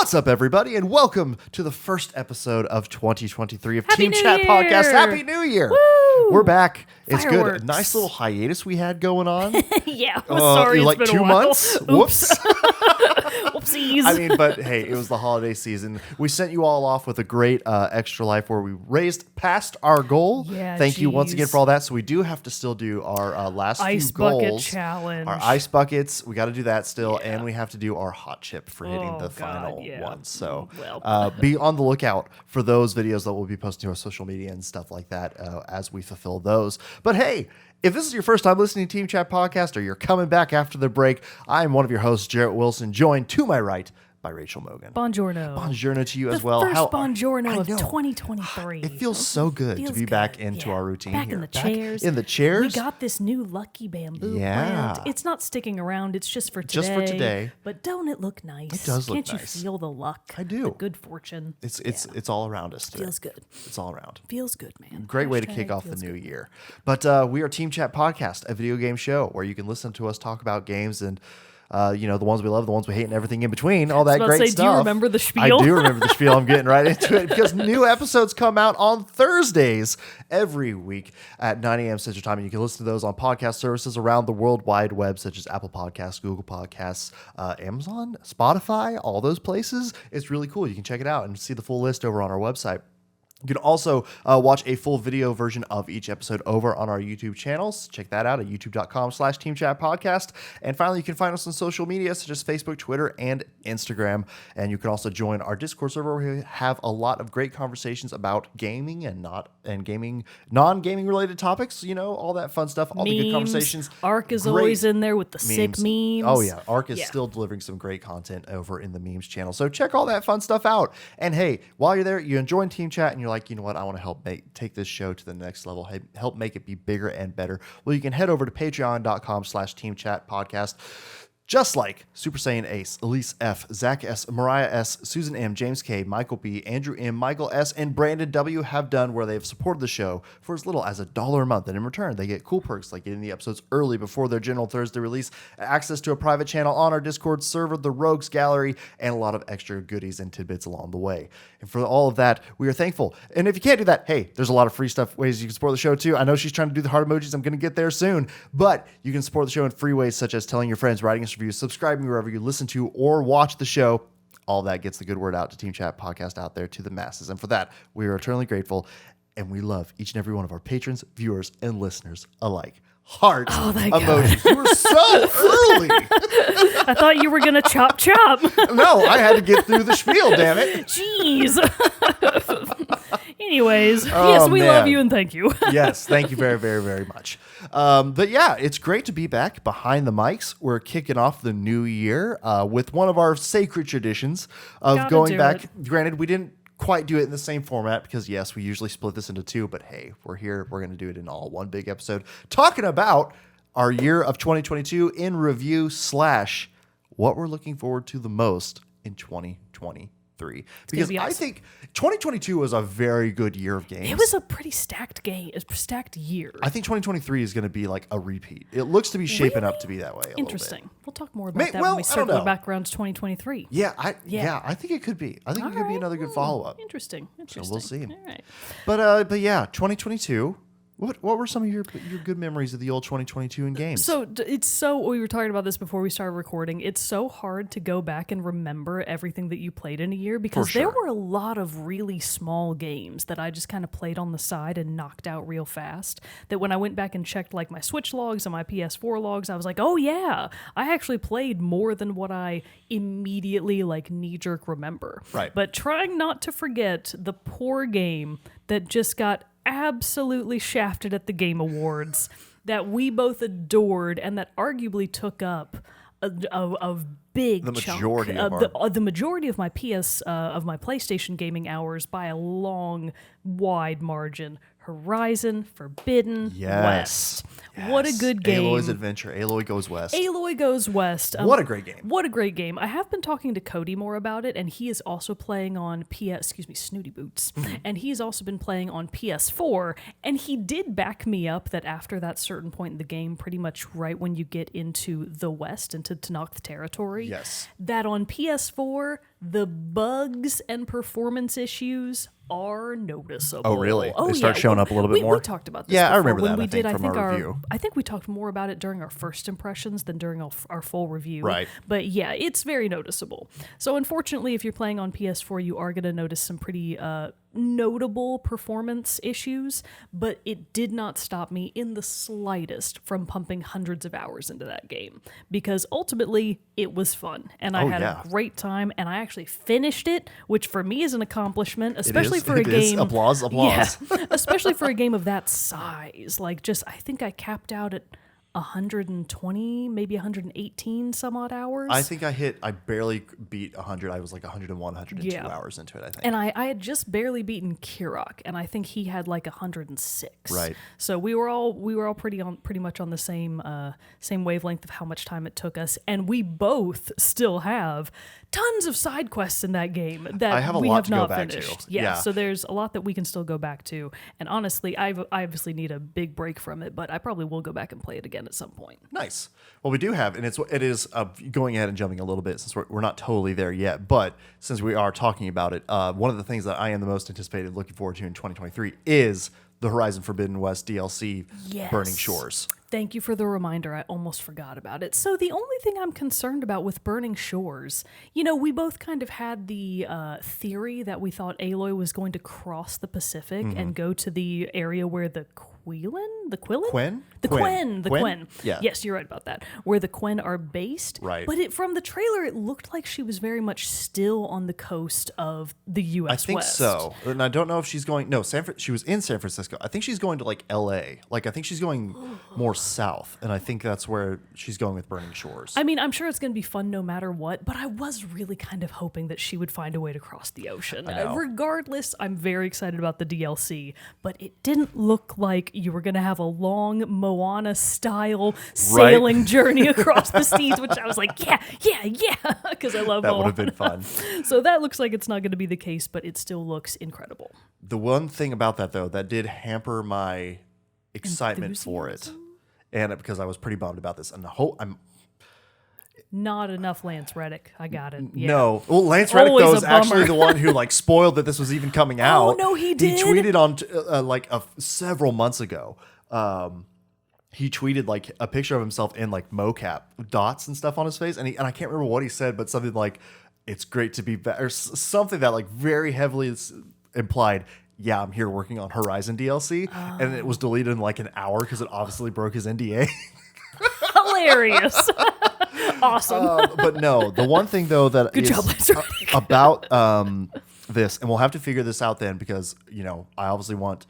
What's up, everybody, and welcome to the first episode of 2023 of Happy Team New Chat Year! Podcast. Happy New Year! Woo! We're back. It's Fireworks. good. A nice little hiatus we had going on. Yeah, sorry, like it's been 2 a while. months. Oops. Whoops. Whoopsies. I mean, but hey, it was the holiday season. We sent you all off with a great Extra Life where we raised past our goal. Yeah, Thank you once geez. again for all that. So we do have to still do our last Ice few bucket goals. challenge. Our ice buckets. We got to do that still, Yeah. and we have to do our hot chip for hitting Oh, the God, final yeah. one. So Well. be on the lookout for those videos that we'll be posting to our social media and stuff like that as we fulfill those. But hey, if this is your first time listening to Team Chat Podcast or you're coming back after the break, I'm one of your hosts, Jarrett Wilson, joined to my right by Rachel Mogan. Buongiorno. Buongiorno to you as The well. first I buongiorno of know. 2023. It feels so good to Feels be good. back into Yeah. our routine back here. in the chairs. In the chairs. We got this new lucky bamboo Yeah. plant. It's not sticking around. It's just for today. Just for today. But don't it look nice? It does look Can't nice. you feel the luck? I do. The good fortune. It's all around us today. Feels good. It's all around. Feels good, man. Great way to kick off the new year. But we are Team Chat Podcast, a video game show where you can listen to us talk about games and the ones we love, the ones we hate, and everything in between, all that great stuff. Do you remember the spiel? I do remember the spiel. I'm getting right into it because new episodes come out on Thursdays every week at 9 a.m. Central Time, and you can listen to those on podcast services around the World Wide Web, such as Apple Podcasts, Google Podcasts, Amazon, Spotify, all those places. It's really cool. You can check it out and see the full list over on our website. You can also watch a full video version of each episode over on our YouTube channels. Check that out at youtube.com/teamchatpodcast. And finally, you can find us on social media such as Facebook, Twitter, and Instagram. And you can also join our Discord server where we have a lot of great conversations about gaming and non-gaming related topics. You know, all that fun stuff, all the good conversations. Ark is Great always in there with the sick memes. Oh yeah, Ark is still delivering some great content over in the memes channel. So check all that fun stuff out. And hey, while you're there, you enjoy Team Chat and you're like, you know what, I want to help take this show to the next level, help make it be bigger and better. Well, you can head over to patreon.com/teamchatpodcast. Just like Super Saiyan Ace, Elise F, Zach S, Mariah S, Susan M, James K, Michael B, Andrew M, Michael S, and Brandon W have done, where they have supported the show for as little as $1 a month. And in return, they get cool perks like getting the episodes early before their general Thursday release, access to a private channel on our Discord server, the Rogues Gallery, and a lot of extra goodies and tidbits along the way. And for all of that, we are thankful. And if you can't do that, hey, there's a lot of free stuff, ways you can support the show too. I know she's trying to do the heart emojis. I'm going to get there soon. But you can support the show in free ways, such as telling your friends, writing us reviews, subscribing wherever you listen to or watch the show. All that gets the good word out to Team Chat Podcast out there to the masses. And for that, we are eternally grateful. And we love each and every one of our patrons, viewers, and listeners alike. Heart emojis. You were so early. I thought you were going to chop. No, I had to get through the spiel, damn it. Jeez. Anyways, yes, we love you and thank you. Yes, thank you very, very, very much. But yeah, it's great to be back behind the mics. We're kicking off the new year with one of our sacred traditions of going back. Granted, we didn't quite do it in the same format because, yes, we usually split this into two. But hey, we're here. We're going to do it in all one big episode talking about our year of 2022 in review / what we're looking forward to the most in 2023. Because I think 2022 was a very good year of games. It was a pretty stacked year. I think 2023 is going to be like a repeat. It looks to be shaping up to be that way. Interesting. We'll talk more about that when we circle back around to 2023. Yeah, I think it could be. I think it could be another good follow-up. Interesting. So we'll see. All right. But yeah, 2022. What were some of your good memories of the old 2022 in games? So we were talking about this before we started recording. It's so hard to go back and remember everything that you played in a year because there were a lot of really small games that I just kind of played on the side and knocked out real fast. That when I went back and checked like my Switch logs and my PS4 logs, I was like, oh yeah, I actually played more than what I immediately like knee-jerk remember. Right. But trying not to forget the poor game that just got absolutely shafted at the Game Awards that we both adored and that arguably took up a big chunk the majority of my PlayStation gaming hours by a long, wide margin. Horizon Forbidden West. Yes. What a good game. Aloy's Adventure. Aloy Goes West. Aloy Goes West. What a great game. What a great game. I have been talking to Cody more about it, and he is also playing on Snooty Boots. And he's also been playing on PS4, and he did back me up that after that certain point in the game, pretty much right when you get into the West, into Tenakth territory, yes, that on PS4, The bugs and performance issues are noticeable. Oh, really? Oh, They start showing up a little bit more? We talked about this Yeah, I before. remember when that, we I think, did, from our review. I think we talked more about it during our first impressions than during our full review. Right. But yeah, it's very noticeable. So unfortunately, if you're playing on PS4, you are going to notice some pretty notable performance issues, but it did not stop me in the slightest from pumping hundreds of hours into that game, because ultimately it was fun and I had a great time, and I actually finished it, which for me is an accomplishment, especially for a game. Applause. Yeah, especially for a game of that size. Like, I think I capped out at 120, maybe 118 some odd hours. I think I barely beat 100. I was like 101, 102 hours into it, I think. And I had just barely beaten Kirok, and I think he had like 106. Right. So we were all pretty much on the same wavelength of how much time it took us, and we both still have tons of side quests in that game that I have a we lot have to go not back finished. to. Yeah, so there's a lot that we can still go back to. And honestly, I obviously need a big break from it, but I probably will go back and play it again at some point. Nice. Well, we do have, and it is going ahead and jumping a little bit since we're not totally there yet, but since we are talking about it, one of the things that I am the most anticipated, looking forward to in 2023 is the Horizon Forbidden West DLC, Yes. Burning Shores. Thank you for the reminder. I almost forgot about it. So the only thing I'm concerned about with Burning Shores, we both kind of had the theory that we thought Aloy was going to cross the Pacific and go to the area where the Quillen? Yeah. Yes, you're right about that. Where the Quen are based. Right. But from the trailer, it looked like she was very much still on the coast of the U.S. I think West. so. And I don't know if she's going, no, she was in San Francisco. I think she's going to like L.A. Like, I think she's going more south, and I think that's where she's going with Burning Shores. I mean, I'm sure it's going to be fun no matter what, but I was really kind of hoping that she would find a way to cross the ocean. Regardless, I'm very excited about the DLC, but it didn't look like you were going to have a long Moana-style sailing journey across the seas, which I was like, yeah, because I love Moana. That would have been fun. So that looks like it's not going to be the case, but it still looks incredible. The one thing about that, though, that did hamper my excitement for it, and because I was pretty bummed about this, and I'm not enough Lance Reddick. I got it. Yeah. No. Well, Lance Reddick, Always though, a is actually bummer. the one who spoiled that this was even coming out. Oh, no, he did? He tweeted on several months ago. He tweeted a picture of himself in mocap dots and stuff on his face, and I can't remember what he said, but something like, "It's great to be back," or something that very heavily implied, yeah, I'm here working on Horizon DLC, and it was deleted in an hour because it obviously broke his NDA. Hilarious. Awesome. But no, the one thing though that Good is job, Lance Reddick. about this, and we'll have to figure this out then, because I obviously want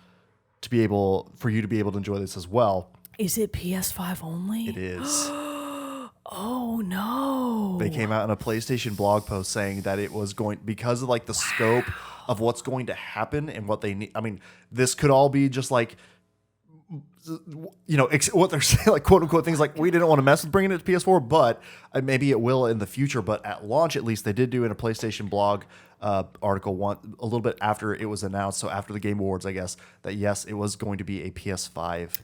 for you to be able to enjoy this as well. Is it PS5 only? It is. Oh no. They came out in a PlayStation blog post saying that it was going, because of the scope of what's going to happen and what they need. I mean, this could all be just what they're saying, quote unquote things we didn't want to mess with bringing it to PS4, but maybe it will in the future. But at launch, at least, they did do in a PlayStation blog article a little bit after it was announced. So after the Game Awards, I guess, that yes, it was going to be a PS5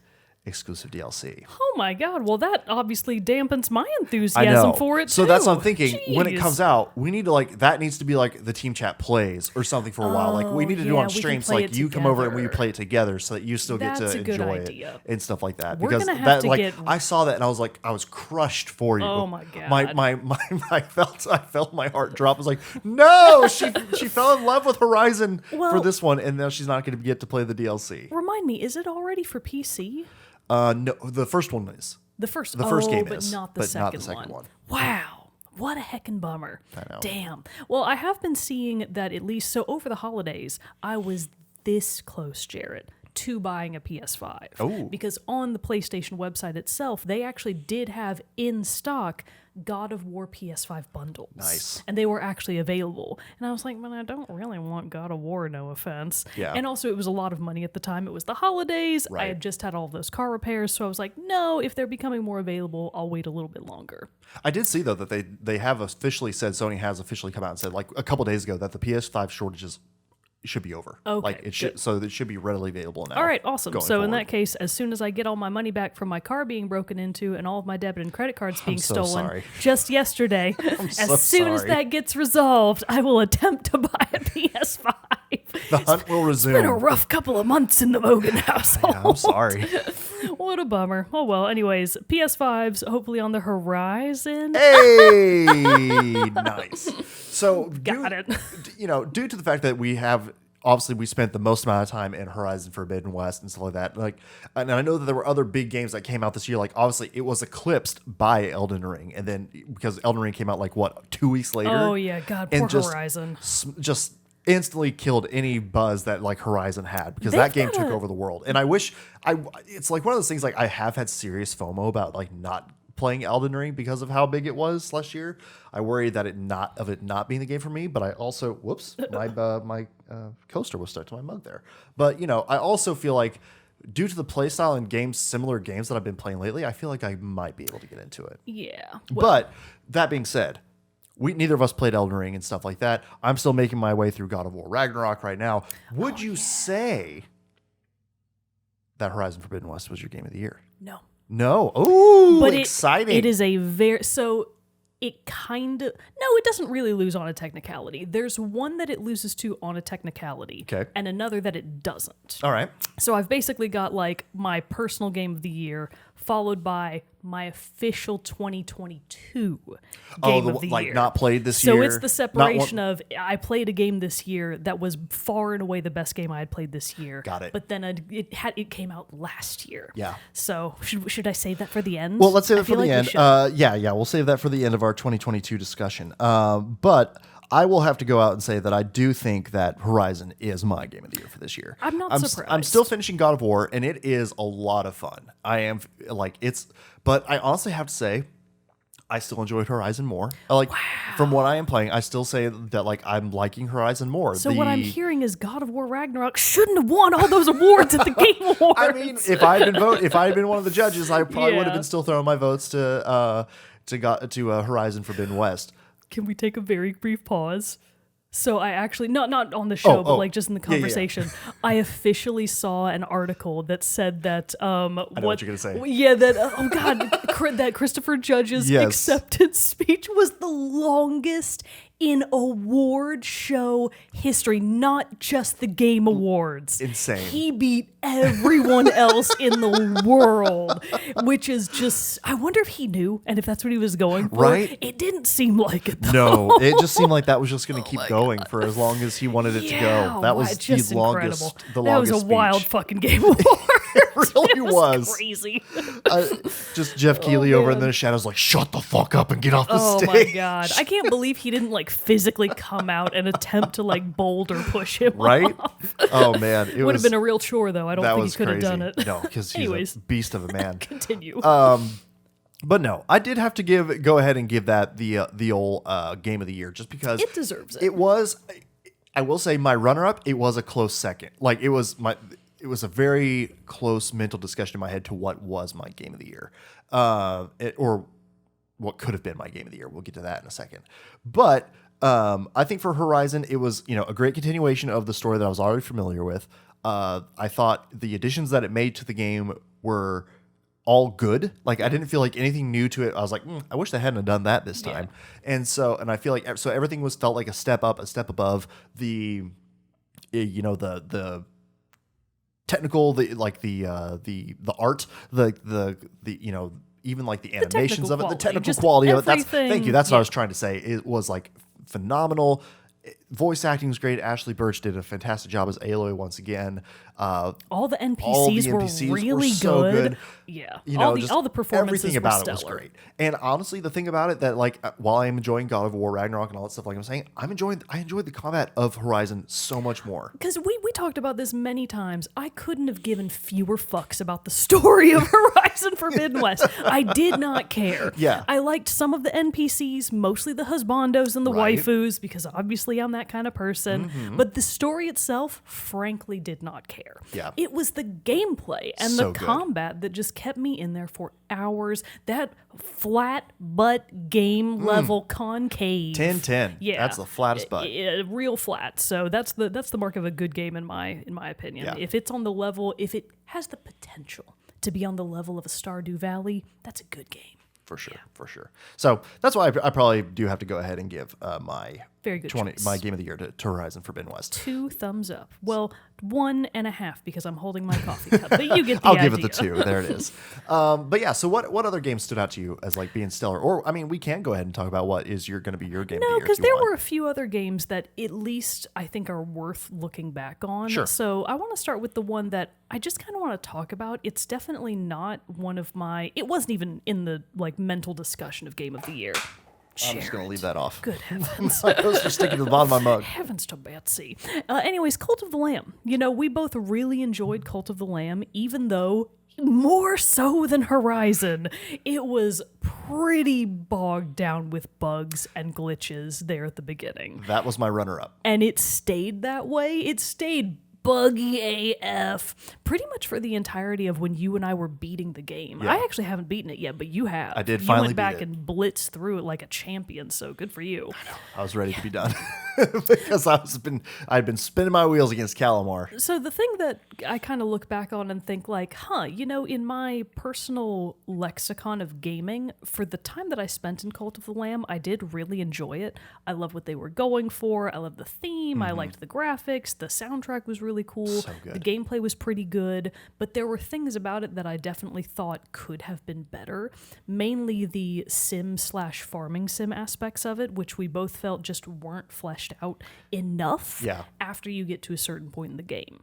exclusive DLC. Oh my god. Well, that obviously dampens my I enthusiasm know. for it too. So that's what I'm thinking. When it Jeez. comes out, we need to that needs to be the Team Chat plays or something for a while. We need to do on we can streams play it you come over and we together. play it together so that you still get That's to a good enjoy idea. it and stuff like that. We're Because gonna have to get- I saw that and I was I was crushed for you. Oh my god. I felt my heart drop. I was like, no, she fell in love with Horizon for this one, and now she's not going to get to play the DLC. Remind me, is it already for PC? No, the first one is. The first game but is, not the but second, not the second one. Wow. What a heckin' bummer. I know. Damn. Well, I have been seeing that at least, so over the holidays, I was this close, Jarrett, to buying a PS5. Oh. Because on the PlayStation website itself, they actually did have in stock God of War PS5 bundles. Nice. And they were actually available. And I was like, man, I don't really want God of War, no offense. Yeah. And also, it was a lot of money at the time. It was the holidays. I Right. had just had all of those car repairs. So I was like, no, if they're becoming more available, I'll wait a little bit longer. I did see, though, that they have officially said, Sony has officially come out and said, a couple days ago, that the PS5 shortages should be over. Okay, Like it should, so it should be readily available now. All right, awesome. going So in forward. that case, as soon as I get all my money back from my car being broken into and all of my debit and credit cards being so stolen sorry. just yesterday, as so soon as sorry. that gets resolved, I will attempt to buy a PS5. The hunt will resume. Been a rough couple of months in the Mogan household. Yeah, I'm sorry. What a bummer. Oh well, anyways, PS5's hopefully on the horizon. Hey, nice. So, Got it. Due to the fact that we have obviously we spent the most amount of time in Horizon Forbidden West and stuff like that. Like, and I know that there were other big games that came out this year. Like, obviously, it was eclipsed by Elden Ring, and then because Elden Ring came out like what 2 weeks later. Oh yeah, God, poor and Horizon. Just instantly killed any buzz that like Horizon had because They've that game got took a- over the world. And I wish it's like one of those things like I have had serious FOMO about like not playing Elden Ring because of how big it was last year. I worry that it not being the game for me, but I also my coaster was stuck to my mug there. But I also feel like due to the playstyle and similar games that I've been playing lately, I feel like I might be able to get into it. Yeah. But that being said, neither of us played Elden Ring and stuff like that. I'm still making my way through God of War Ragnarok right now. Would you say that Horizon Forbidden West was your game of the year? No. No. Ooh, But exciting. it is a very so it kind of it doesn't really lose on a technicality. There's one that it loses to on a technicality, Okay. and another that it doesn't. All right. So I've basically got like my personal game of the year, followed by my official 2022 game of the year. not played this So year. it's the separation of I played a game this year that was far and away the best game I had played this year. Got it. But then it came out last year. Yeah. So should I save that for the end? Well, let's save I it for feel the like we end. should. Yeah, we'll save that for the end of our 2022 discussion. But I will have to go out and say that I do think that Horizon is my game of the year for this year. I'm not surprised. I'm still finishing God of War, and it is a lot of fun. But I honestly have to say, I still enjoyed Horizon more. From what I am playing, I still say that like I'm liking Horizon more. So what I'm hearing is God of War Ragnarok shouldn't have won all those awards at the Game Awards. I mean, if I had been one of the judges, I probably would have Yeah. been still throwing my votes to Horizon Forbidden West. Can we take a very brief pause? So I actually not on the show, but like just in the Yeah, yeah, yeah. conversation, I officially saw an article that said that I know what you're gonna say. Yeah, that oh god, that Christopher Judge's Yes. acceptance speech was the longest in award show history, not just the Game Awards. Insane. He beat everyone else in the world, which is just I wonder if he knew and if that's what he was going for. Right? It didn't seem like it though. No, it just seemed like that was just going to keep going for as long as he wanted it to go. That was just the longest. incredible. The That was longest a wild speech. fucking Game Award. It really was. Crazy. Just Jeff Keighley over in man. the shadows, like, shut the fuck up and get off the Oh stage. my god! I can't believe he didn't like physically come out and attempt to like boulder push him. Right? off. Oh man, it Would was have been a real chore though. I don't that think he was could have crazy. done it. No, because he's Anyways. a beast of a man. Continue. But no, I did have to go ahead and give that the old game of the year just because It deserves it. It was, I will say, my runner up. It was a close second. Like it was a very close mental discussion in my head to what was my game of the year, or what could have been my game of the year. We'll get to that in a second. But I think for Horizon, it was a great continuation of the story that I was already familiar with. I thought the additions that it made to the game were all good. Like I didn't feel like anything new to it. I was like, I wish they hadn't have done that this time. And I feel like everything felt like a step up, a step above the technical, the art, even like the animations of it, the quality, technical just quality of it. Thank everything, you. That's what I yeah. was trying to say. It was like phenomenal. Voice acting was great. Ashley Birch did a fantastic job as Aloy once again. all the NPCs, all the NPCs were really so good. Yeah, Just all the performances everything were about stellar. it was great. And honestly, the thing about it that while I'm enjoying God of War Ragnarok and all that stuff, like I'm saying, I enjoyed the combat of Horizon so much more. Because we talked about this many times. I couldn't have given fewer fucks about the story of Horizon Forbidden West. I did not care. Yeah. I liked some of the NPCs, mostly the husbandos and the Right. waifus, because obviously I'm that kind of person. But the story itself, frankly, did not care. Yeah. It was the gameplay and So the good. combat that just kept me in there for hours. That flat butt game level concave. 10-10. Yeah, That's the flattest butt. Real flat. So that's the mark of a good game in my opinion. Yeah. If it's on the level, if it has the potential to be on the level of a Stardew Valley, that's a good game. For sure. So that's why I probably do have to go ahead and give my Very good choice. my game of the year to Horizon Forbidden West. 2 thumbs up. Well, 1.5 because I'm holding my coffee cup. But you get the I'll idea. give it the 2. There it is. But yeah, so what other games stood out to you as like being stellar? Or I mean, we can go ahead and talk about what is going to be your game of the No, year. because if you there want. were a few other games that at least I think are worth looking back on. Sure. So I want to start with the one that I just kind of want to talk about. It's definitely not one of my. It wasn't even in the like mental discussion of game of the year. I'm just going to leave that off. Good heavens. My toes are sticking to the bottom of my mug. Heavens to Betsy. Anyways, Cult of the Lamb. You know, we both really enjoyed Cult of the Lamb, even though more so than Horizon, it was pretty bogged down with bugs and glitches there at the beginning. That was my runner-up. And it stayed that way. It stayed buggy AF pretty much for the entirety of when you and I were beating the game. Yeah. I actually haven't beaten it yet, but you have. I did You finally went back beat it. and blitzed through it like a champion, so good for you. I was ready to be done because I'd been spinning my wheels against Calamar. So the thing that I kind of look back on and think like, you know, in my personal lexicon of gaming, for the time that I spent in Cult of the Lamb, I did really enjoy it. I love what they were going for. I love the theme. I liked the graphics. The soundtrack was really cool. So good. The gameplay was pretty good, but there were things about it that I definitely thought could have been better. Mainly the sim/farming sim aspects of it, which we both felt just weren't fleshed out enough Yeah. after you get to a certain point in the game.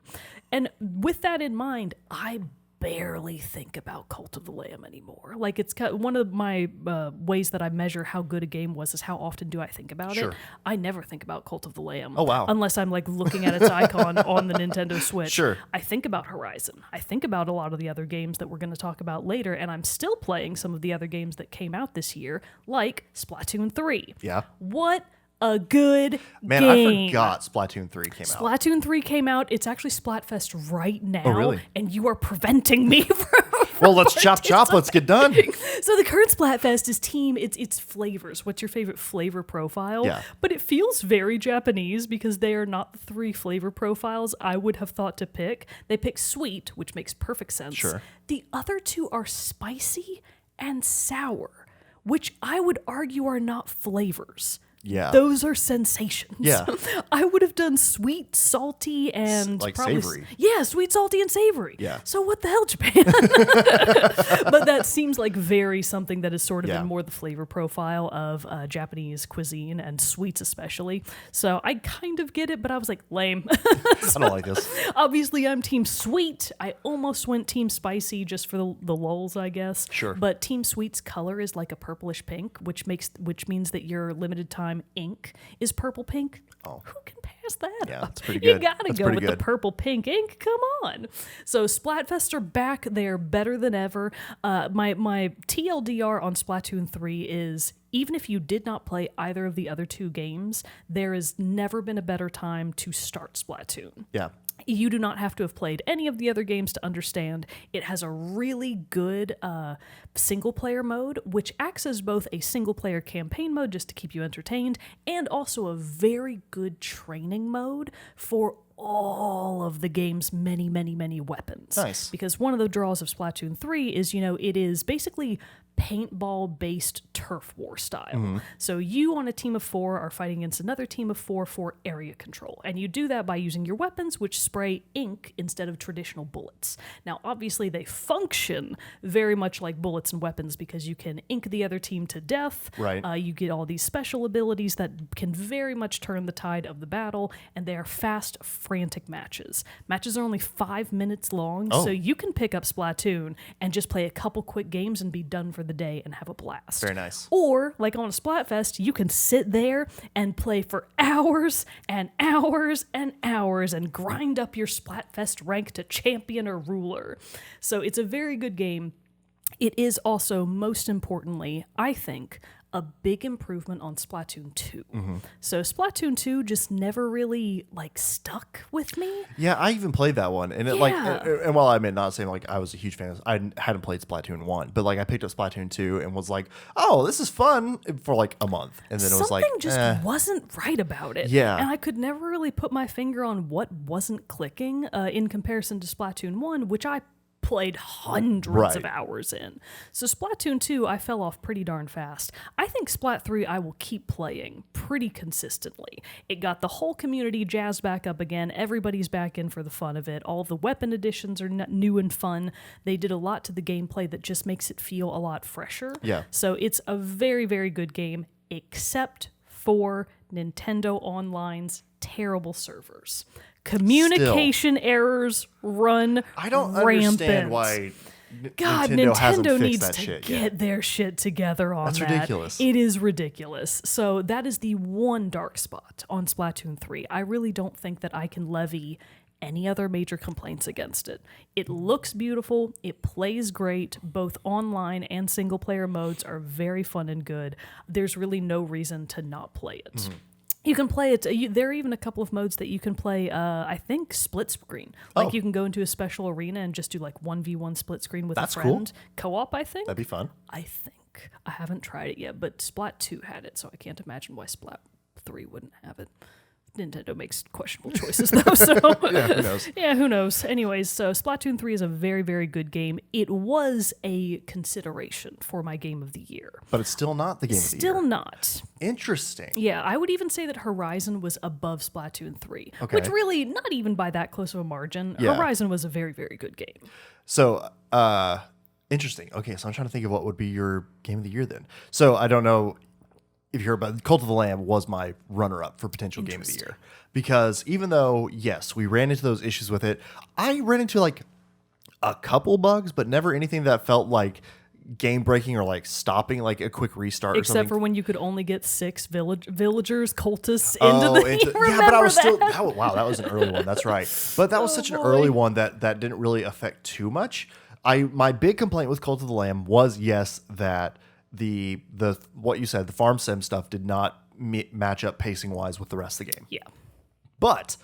And with that in mind, I barely think about Cult of the Lamb anymore. Like, it's one of my ways that I measure how good a game was is how often do I think about Sure. it. I never think about Cult of the Lamb. Oh, wow. Unless I'm like looking at its icon on the Nintendo Switch. Sure. I think about Horizon. I think about a lot of the other games that we're going to talk about later, and I'm still playing some of the other games that came out this year, like Splatoon 3. Yeah. What a good Man, game. I forgot Splatoon 3 came out. Splatoon 3 came out. It's actually Splatfest right now. Oh, really? And you are preventing me from Well, let's chop. Let's get done. So the current Splatfest is it's flavors. What's your favorite flavor profile? Yeah. But it feels very Japanese because they are not the 3 flavor profiles I would have thought to pick. They pick sweet, which makes perfect sense. Sure. The other 2 are spicy and sour, which I would argue are not flavors. Yeah. Those are sensations. Yeah. I would have done sweet, salty, and like probably savory. Yeah, sweet, salty, and savory. Yeah. So what the hell, Japan? But that seems like very something that is sort of Yeah. in more the flavor profile of Japanese cuisine and sweets especially. So I kind of get it, but I was like, lame. I don't like this. Obviously, I'm team sweet. I almost went team spicy just for the lulz, I guess. Sure. But team sweet's color is like a purplish pink, which means that your limited time ink is purple pink. Oh. Who can pass that Yeah, up? that's pretty You good. gotta That's go pretty with good. the purple pink ink. Come on. So Splatfest are back. They're better than ever. My TLDR on Splatoon 3 is, even if you did not play either of the other 2 games, there has never been a better time to start Splatoon. Yeah. You do not have to have played any of the other games to understand. It has a really good single-player mode, which acts as both a single-player campaign mode just to keep you entertained, and also a very good training mode for all of the game's many, many, many weapons. Nice. Because one of the draws of Splatoon 3 is, it is basically paintball-based turf war style. So you on a team of 4 are fighting against another team of 4 for area control. And you do that by using your weapons, which spray ink instead of traditional bullets. Now, obviously, they function very much like bullets and weapons because you can ink the other team to death. Right. You get all these special abilities that can very much turn the tide of the battle, and they are fast, frantic matches. Matches are only 5 minutes long, Oh. so you can pick up Splatoon and just play a couple quick games and be done for the day and have a blast. Very nice. Or, like on a Splatfest, you can sit there and play for hours and hours and hours and grind up your Splatfest rank to champion or ruler. So it's a very good game. It is also, most importantly, I think, a big improvement on Splatoon 2. So Splatoon 2 just never really like stuck with me. Yeah, I even played that one, and and while I'm not saying like I was a huge fan, I hadn't played Splatoon 1, but like I picked up Splatoon 2 and was like, oh, this is fun for like a month, and then it was like something just wasn't right about it. Yeah. And I could never really put my finger on what wasn't clicking in comparison to Splatoon 1, which I played hundreds of hours in. So Splatoon 2, I fell off pretty darn fast. I think Splat 3 I will keep playing pretty consistently. It got the whole community jazzed back up again. Everybody's back in for the fun of it. All the weapon additions are new and fun. They did a lot to the gameplay that just makes it feel a lot fresher. Yeah. So it's a very, very good game, except for Nintendo Online's terrible servers. Communication errors run I don't rampant. understand why God, Nintendo hasn't Nintendo fixed needs that to shit get yet. their shit together on That's that. ridiculous. It is ridiculous. So that is the one dark spot on Splatoon 3. I really don't think that I can levy any other major complaints against it. It looks beautiful. It plays great. Both online and single player modes are very fun and good. There's really no reason to not play it. Mm-hmm. You can play it. There are even a couple of modes that you can play, I think, split screen. Like you can go into a special arena and just do like 1v1 split screen with That's a friend. cool. Co-op, I think. That'd be fun. I think. I haven't tried it yet, but Splat 2 had it, so I can't imagine why Splat 3 wouldn't have it. Nintendo makes questionable choices, though, so... Yeah, who knows? Yeah, who knows? Anyways, so Splatoon 3 is a very, very good game. It was a consideration for my game of the year. But it's still not the game of the year. Still not. Interesting. Yeah, I would even say that Horizon was above Splatoon 3, which really, not even by that close of a margin. Yeah. Horizon was a very, very good game. So, interesting. Okay, so I'm trying to think of what would be your game of the year then. So I don't know if you heard about Cult of the Lamb was my runner-up for potential game of the year. Because even though, yes, we ran into those issues with it, I ran into like a couple bugs, but never anything that felt like game breaking or like stopping like a quick restart or something. Except for when you could only get 6 villagers, cultists into the yeah, but I was still that? wow, that was an early one. That's right. But that was such an early one that didn't really affect too much. My big complaint with Cult of the Lamb was yes that the what you said, the farm sim stuff did not match up pacing wise with the rest of the game. Yeah. But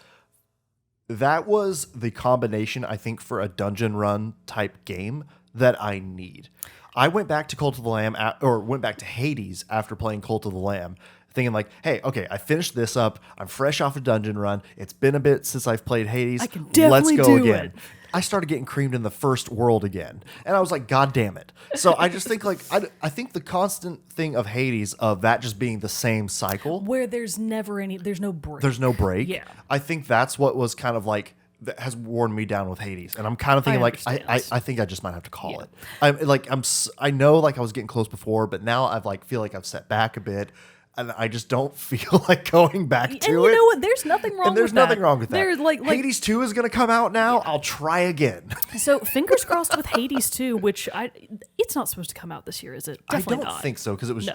that was the combination, I think, for a dungeon run type game that I need. I went back to Cult of the Lamb, or went back to Hades after playing Cult of the Lamb, thinking like, hey, okay, I finished this up. I'm fresh off a dungeon run. It's been a bit since I've played Hades. I can definitely Let's go do again. it. I started getting creamed in the first world again. And I was like, God damn it. So I just think like, I think the constant thing of Hades, of that just being the same cycle. Where there's no break. There's no break. Yeah. I think that's what was kind of like, that has worn me down with Hades. And I'm kind of thinking like, I think I just might have to call it. I know like I was getting close before, but now I've like, feel like I've set back a bit. And I just don't feel like going back to it. And you know what? There's nothing wrong with that. There's nothing wrong with that. There's like Hades 2 is going to come out now. I'll try again. So fingers crossed with Hades 2, which it's not supposed to come out this year, is it? Definitely I don't not. think so, because it was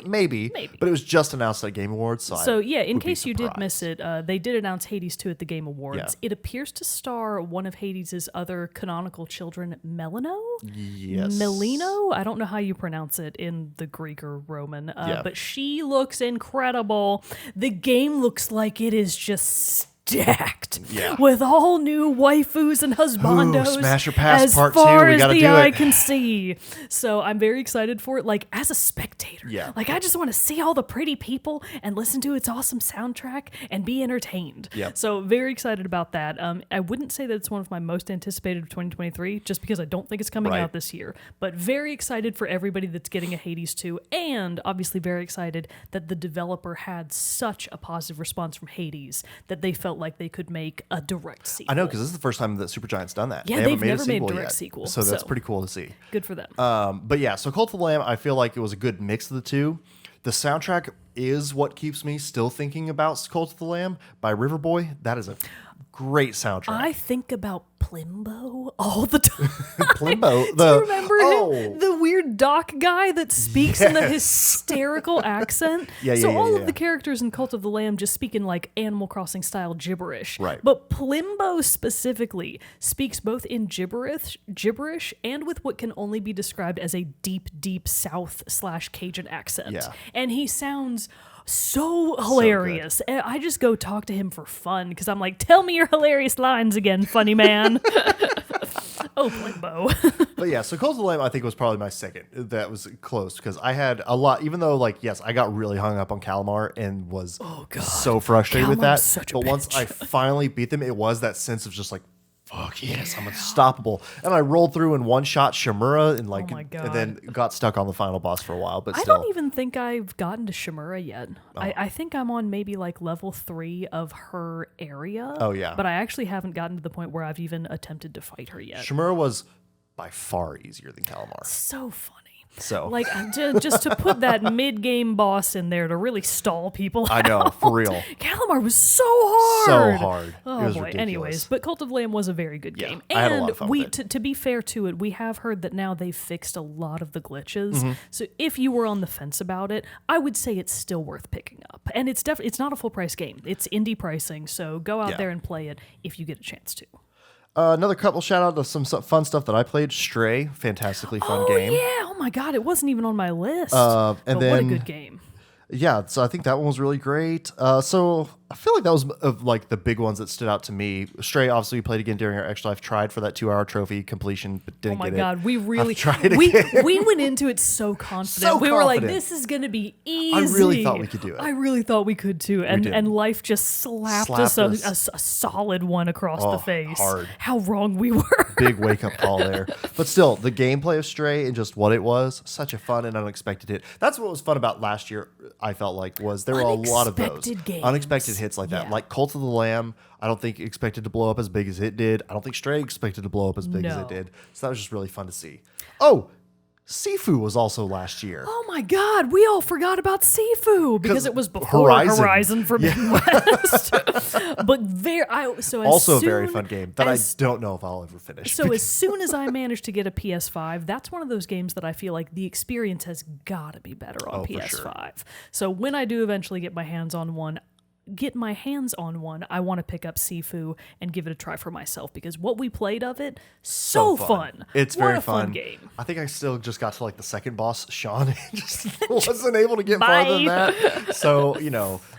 maybe, but it was just announced at Game Awards. So yeah, in case you did miss it, they did announce Hades 2 at the Game Awards. Yeah. It appears to star one of Hades' other canonical children, Melino? Yes. Melino? I don't know how you pronounce it in the Greek or Roman, Yeah. but she looks incredible. The game looks like it is just stacked with all new waifus and husbandos. Ooh, Smash or Pass as Part 2, far we as gotta the do eye it. can see. So I'm very excited for it. Like as a spectator, like I just want to see all the pretty people and listen to its awesome soundtrack and be entertained. Yep. So very excited about that. I wouldn't say that it's one of my most anticipated of 2023, just because I don't think it's coming out this year. But very excited for everybody that's getting a Hades 2, and obviously very excited that the developer had such a positive response from Hades that they felt like they could make a direct sequel. I know, because this is the first time that Supergiant's done that. Yeah, they they've haven't never made a sequel direct yet. sequel, So that's so- pretty cool to see. Good for them. But yeah, so Cult of the Lamb, I feel like it was a good mix of the two. The soundtrack is what keeps me still thinking about Cult of the Lamb by Riverboy. That is a great soundtrack. I think about Plimbo all the time. Plimbo. Do you remember him? The weird weird doc guy that speaks in the Yes. hysterical accent. Yeah, so yeah, all yeah. of the characters in Cult of the Lamb just speak in like Animal Crossing style gibberish. Right. But Plimbo specifically speaks both in gibberish and with what can only be described as a deep South / Cajun accent. Yeah. And he sounds so hilarious. And I just go talk to him for fun because I'm like, tell me your hilarious lines again, funny man. Oh, Plimbo. But yeah, so Cult of the Lamb I think was probably my second. That was close because I had a lot, even though like, yes, I got really hung up on Calamar and was so frustrated with Calamar's that. such a But once bitch. I finally beat them, it was that sense of just like, fuck yes, I'm unstoppable. And I rolled through and one shot Shimura and like, Oh my God. and then got stuck on the final boss for a while. But I still, don't even think I've gotten to Shimura yet. Oh. I think I'm on maybe like level 3 of her area. Oh, yeah. But I actually haven't gotten to the point where I've even attempted to fight her yet. Shimura was by far easier than Calamar. So funny. So Like just to put that mid-game boss in there to really stall people. I know, for real. Calamar was so hard. So hard. Oh It was boy. ridiculous. Anyways, but Cult of Lamb was a very good Yeah, game. I had a lot of And fun with it. to be fair to it, we have heard that now they've fixed a lot of the glitches. Mm-hmm. So if you were on the fence about it, I would say it's still worth picking up. And it's not a full price game. It's indie pricing, so go out Yeah. there and play it if you get a chance to. Another couple shout out to some fun stuff that I played. Stray, fantastically fun Oh game. yeah! Oh my god, it wasn't even on my list. And but what a then- good game. Yeah, so I think that one was really great. So I feel like that was of like the big ones that stood out to me. Stray, obviously, we played again during our extra life. Tried for that 2-hour trophy completion, but Oh didn't my get god, it. we really I've tried we again. we went into it so confident. So we were like, confident. this is gonna be easy. really thought we could do it. I really thought we could too. And did. and life just slapped us a solid one across the face. hard. How wrong we were. Big wake up call there. But still, the gameplay of Stray and just what it was, such a fun and unexpected hit. That's what was fun about last year, I felt like, was there were a lot of those. Unexpected games. Unexpected hits like that. Yeah. Like Cult of the Lamb, I don't think expected to blow up as big as it did. I don't think Stray expected to blow up as big as No. it did. So that was just really fun to see. Oh, Sifu was also last year. Oh my god, we all forgot about Sifu because 'Cause it was before Horizon Forbidden West. But so as Also a soon very fun game that I as don't know if I'll ever finish. So as soon as I managed to get a PS5, that's one of those games that I feel like the experience has got to be better on Oh, for PS5. So when I do eventually get my hands on one, I want to pick up Sifu and give it a try for myself because what we played of it, so fun. It's What very a fun game. I think I still just got to like the second boss, Sean, and just wasn't able to get Bye. farther than that. So,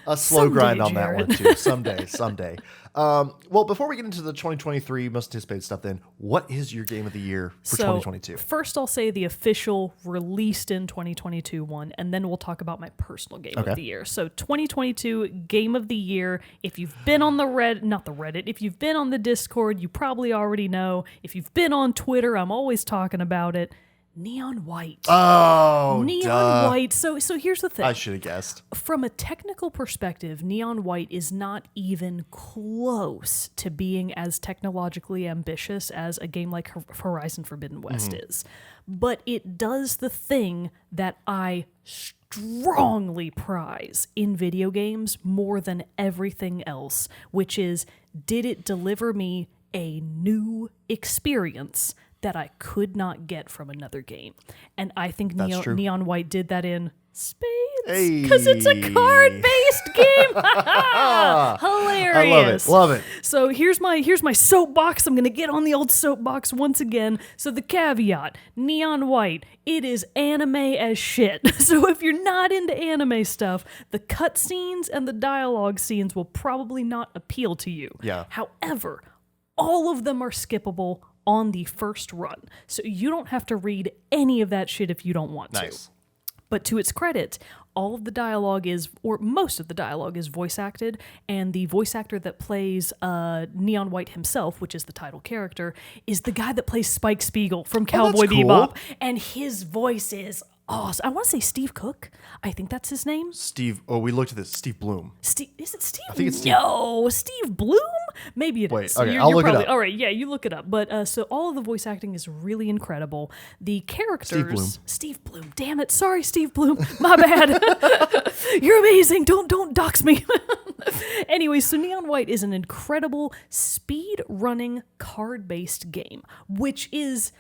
a slow Someday, grind on Jared. that one too. Someday. Well, before we get into the 2023 most anticipated stuff, then what is your game of the year for 2022? First, I'll say the official released in 2022 one, and then we'll talk about my personal game Okay. of the year. So 2022 game of the year, if you've been on if you've been on the Discord, you probably already know. If you've been on Twitter, I'm always talking about it. Neon White. Oh, Neon duh. White. So here's the thing. I should have guessed. From a technical perspective, Neon White is not even close to being as technologically ambitious as a game like Horizon Forbidden West is. But it does the thing that I strongly prize in video games more than everything else, which is, did it deliver me a new experience that I could not get from another game? And I think true. Neon White did that in spades Hey. because it's a card-based game. Hilarious. I love it. So here's my soapbox. I'm gonna get on the old soapbox once again. So the caveat: Neon White, it is anime as shit. So if you're not into anime stuff, the cutscenes and the dialogue scenes will probably not appeal to you. Yeah. However, all of them are skippable on the first run. So you don't have to read any of that shit if you don't want to. Nice. But to its credit, all of the dialogue is, or most of the dialogue is voice acted, and the voice actor that plays Neon White himself, which is the title character, is the guy that plays Spike Spiegel from Cowboy that's cool. Bebop, and his voice is awesome. I want to say Steve Cook. I think that's his name. Steve, we looked at this. Steve Bloom. Is it Steve? I think it's Steve. No, Steve Bloom? Maybe it is. Wait, So okay, you're I'll look it probably, up. All right, yeah, you look it up. But so all of the voice acting is really incredible. The characters. Steve Bloom. Damn it. Sorry, Steve Bloom. My bad. You're amazing. Don't dox me. Anyway, so Neon White is an incredible speed running card based game, which is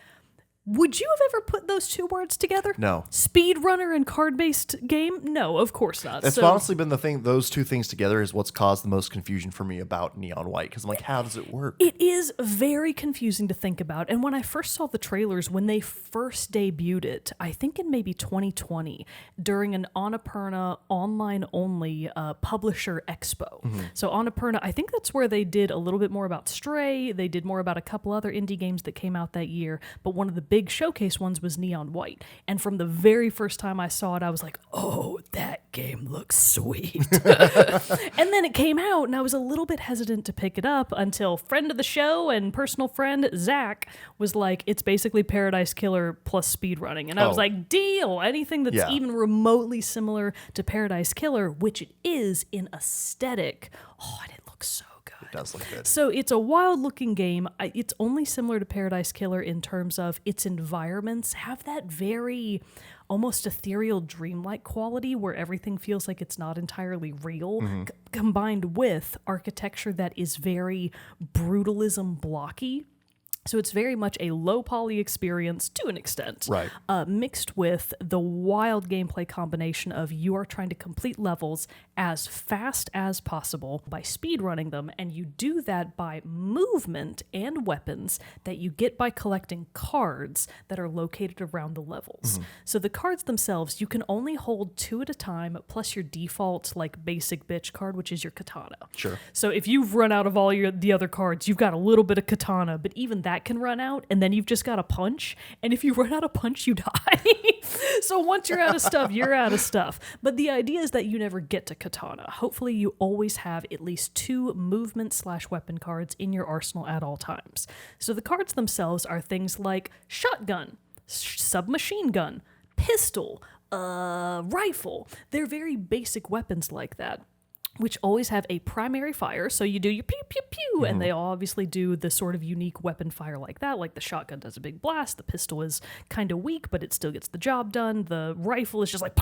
Would you have ever put those two words together? No. Speedrunner and card-based game? No, of course not. It's honestly been the thing, those two things together is what's caused the most confusion for me about Neon White. Because I'm like, how does it work? It is very confusing to think about. And when I first saw the trailers, when they first debuted it, I think in maybe 2020, during an Annapurna online-only publisher expo. So Annapurna, I think that's where they did a little bit more about Stray. They did more about a couple other indie games that came out that year. But one of the big showcase ones was Neon White. And from the very first time I saw it, I was like, oh, that game looks sweet. And then it came out, and I was a little bit hesitant to pick it up until friend of the show and personal friend Zach was like, it's basically Paradise Killer plus speedrunning. And I was like, deal! Anything that's even remotely similar to Paradise Killer, which it is in aesthetic. Oh, and it looks so good. It does look good. So it's a wild-looking game. It's only similar to Paradise Killer in terms of its environments have that very almost ethereal, dreamlike quality where everything feels like it's not entirely real, combined with architecture that is very brutalism blocky. So it's very much a low poly experience to an extent, right? Mixed with the wild gameplay combination of you are trying to complete levels as fast as possible by speedrunning them, and you do that by movement and weapons that you get by collecting cards that are located around the levels. So the cards themselves, you can only hold 2 at a time, plus your default like basic bitch card, which is your katana. Sure. So if you've run out of all the other cards, you've got a little bit of katana, but even that can run out, and then you've just got a punch, and if you run out of punch, you die. So once you're out of stuff, you're out of stuff. But the idea is that you never get to katana. Hopefully you always have at least 2 movement/weapon cards in your arsenal at all times. So the cards themselves are things like shotgun, submachine gun, pistol, rifle. They're very basic weapons like that, which always have a primary fire. So you do your pew, pew, pew, and they all obviously do the sort of unique weapon fire like that. Like the shotgun does a big blast. The pistol is kind of weak, but it still gets the job done. The rifle is just like,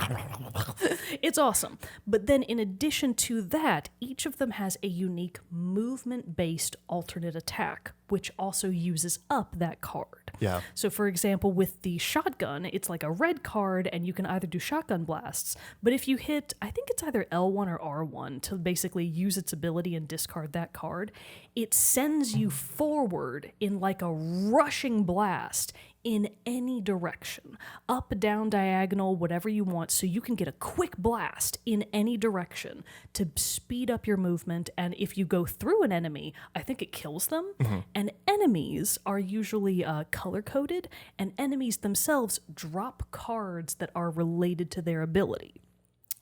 it's awesome. But then in addition to that, each of them has a unique movement-based alternate attack, which also uses up that card. Yeah. So for example, with the shotgun, it's like a red card, and you can either do shotgun blasts, but if you hit, I think it's either L1 or R1 to basically use its ability and discard that card, it sends you forward in like a rushing blast in any direction, up, down, diagonal, whatever you want, so you can get a quick blast in any direction to speed up your movement. And if you go through an enemy, I think it kills them. And enemies are usually color-coded, and enemies themselves drop cards that are related to their ability.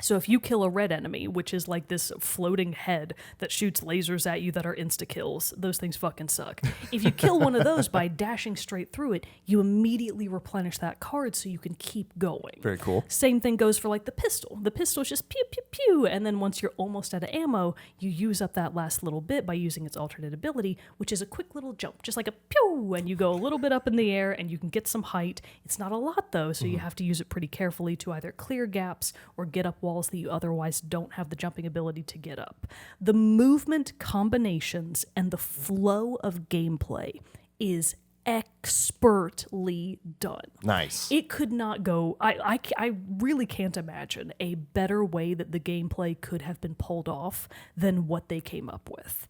So if you kill a red enemy, which is like this floating head that shoots lasers at you that are insta-kills, those things fucking suck. If you kill one of those by dashing straight through it, you immediately replenish that card so you can keep going. Very cool. Same thing goes for like the pistol. The pistol is just pew, pew, pew, and then once you're almost out of ammo, you use up that last little bit by using its alternate ability, which is a quick little jump, just like a pew, and you go a little bit up in the air and you can get some height. It's not a lot though, so you have to use it pretty carefully to either clear gaps or get up walls that you otherwise don't have the jumping ability to get up. The movement combinations and the flow of gameplay is expertly done. Nice. It could not go, I really can't imagine a better way that the gameplay could have been pulled off than what they came up with.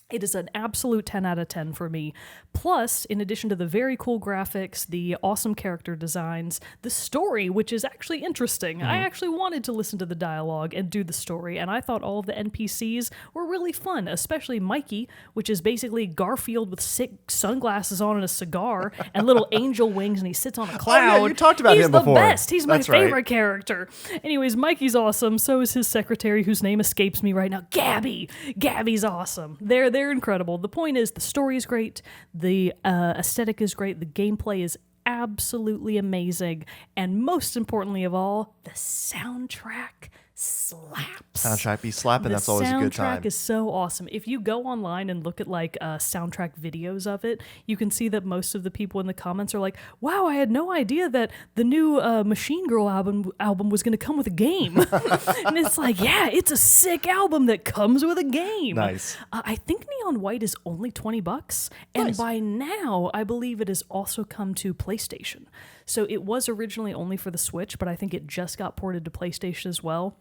It is an absolute 10 out of 10 for me. Plus, in addition to the very cool graphics, the awesome character designs, the story, which is actually interesting. I actually wanted to listen to the dialogue and do the story, and I thought all of the NPCs were really fun, especially Mikey, which is basically Garfield with sick sunglasses on and a cigar and little angel wings, and he sits on a cloud. Oh, yeah, you talked about him before. He's the best. He's my That's right. favorite character. Anyways, Mikey's awesome. So is his secretary, whose name escapes me right now. Gabby. Gabby's awesome. They're incredible. The point is, the story is great, the aesthetic is great, the gameplay is absolutely amazing, and most importantly of all, the soundtrack slaps. Soundtrack be slapping. That's always a good time. The soundtrack is so awesome. If you go online and look at like soundtrack videos of it, you can see that most of the people in the comments are like, "Wow, I had no idea that the new Machine Girl album was going to come with a game." And it's like, yeah, it's a sick album that comes with a game. Nice. I think Neon White is only $20, and Nice. by now I believe it has also come to PlayStation. So it was originally only for the Switch, but I think it just got ported to PlayStation as well.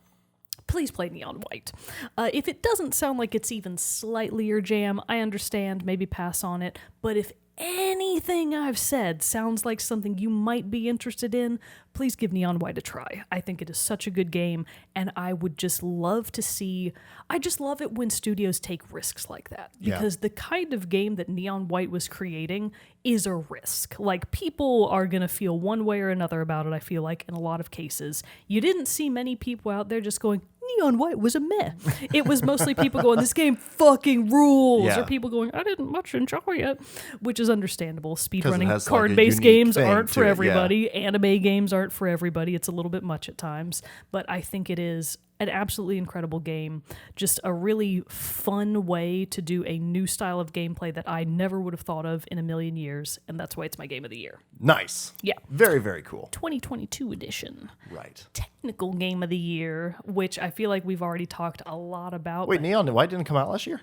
Please play Neon White. If it doesn't sound like it's even slightly your jam, I understand, maybe pass on it. But if anything I've said sounds like something you might be interested in, please give Neon White a try. I think it is such a good game, and I would just love to see... I just love it when studios take risks like that, because the kind of game that Neon White was creating is a risk. Like, people are going to feel one way or another about it, I feel like, in a lot of cases. You didn't see many people out there just going, Neon White was a meh. It was mostly people going, this game fucking rules, or people going, I didn't much enjoy it, which is understandable. Speedrunning card-based games aren't for everybody. Anime games aren't for everybody. It's a little bit much at times, but I think it is an absolutely incredible game. Just a really fun way to do a new style of gameplay that I never would have thought of in a million years, and that's why it's my game of the year. Nice. Yeah. Very, very cool. 2022 edition. Right. Technical game of the year, which I feel like we've already talked a lot about. Wait, Neon White didn't come out last year?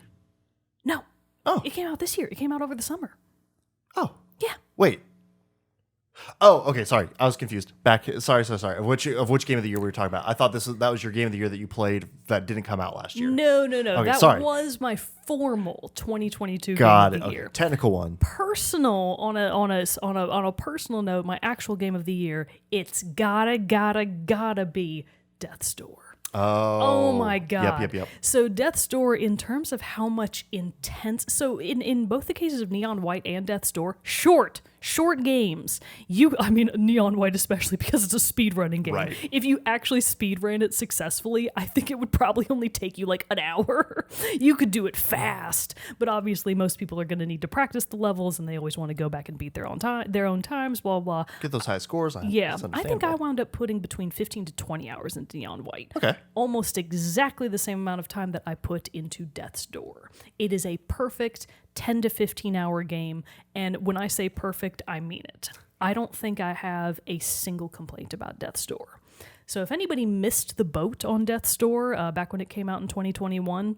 No. Oh. It came out this year. It came out over the summer. Oh. Yeah. Wait. Oh, okay. Sorry, I was confused. Sorry. Of which game of the year we were talking about? I thought that was your game of the year that you played that didn't come out last year. No. Okay, that was my formal 2022 Got game it. of the year. Technical one. Personal on a personal note, my actual game of the year, it's gotta be Death's Door. Oh my God. Yep. So Death's Door, in terms of how much intense... So in both the cases of Neon White and Death's Door, short games. Neon White especially, because it's a speedrunning game. Right. If you actually speedran it successfully, I think it would probably only take you like an hour. You could do it fast, but obviously most people are going to need to practice the levels, and they always want to go back and beat their own times, blah, blah. Get those high scores. Yeah, I think I wound up putting between 15 to 20 hours into Neon White. Okay. Almost exactly the same amount of time that I put into Death's Door. It is a perfect 10 to 15 hour game, and when I say perfect, I mean it. I don't think I have a single complaint about Death's Door. So if anybody missed the boat on Death's Door back when it came out in 2021,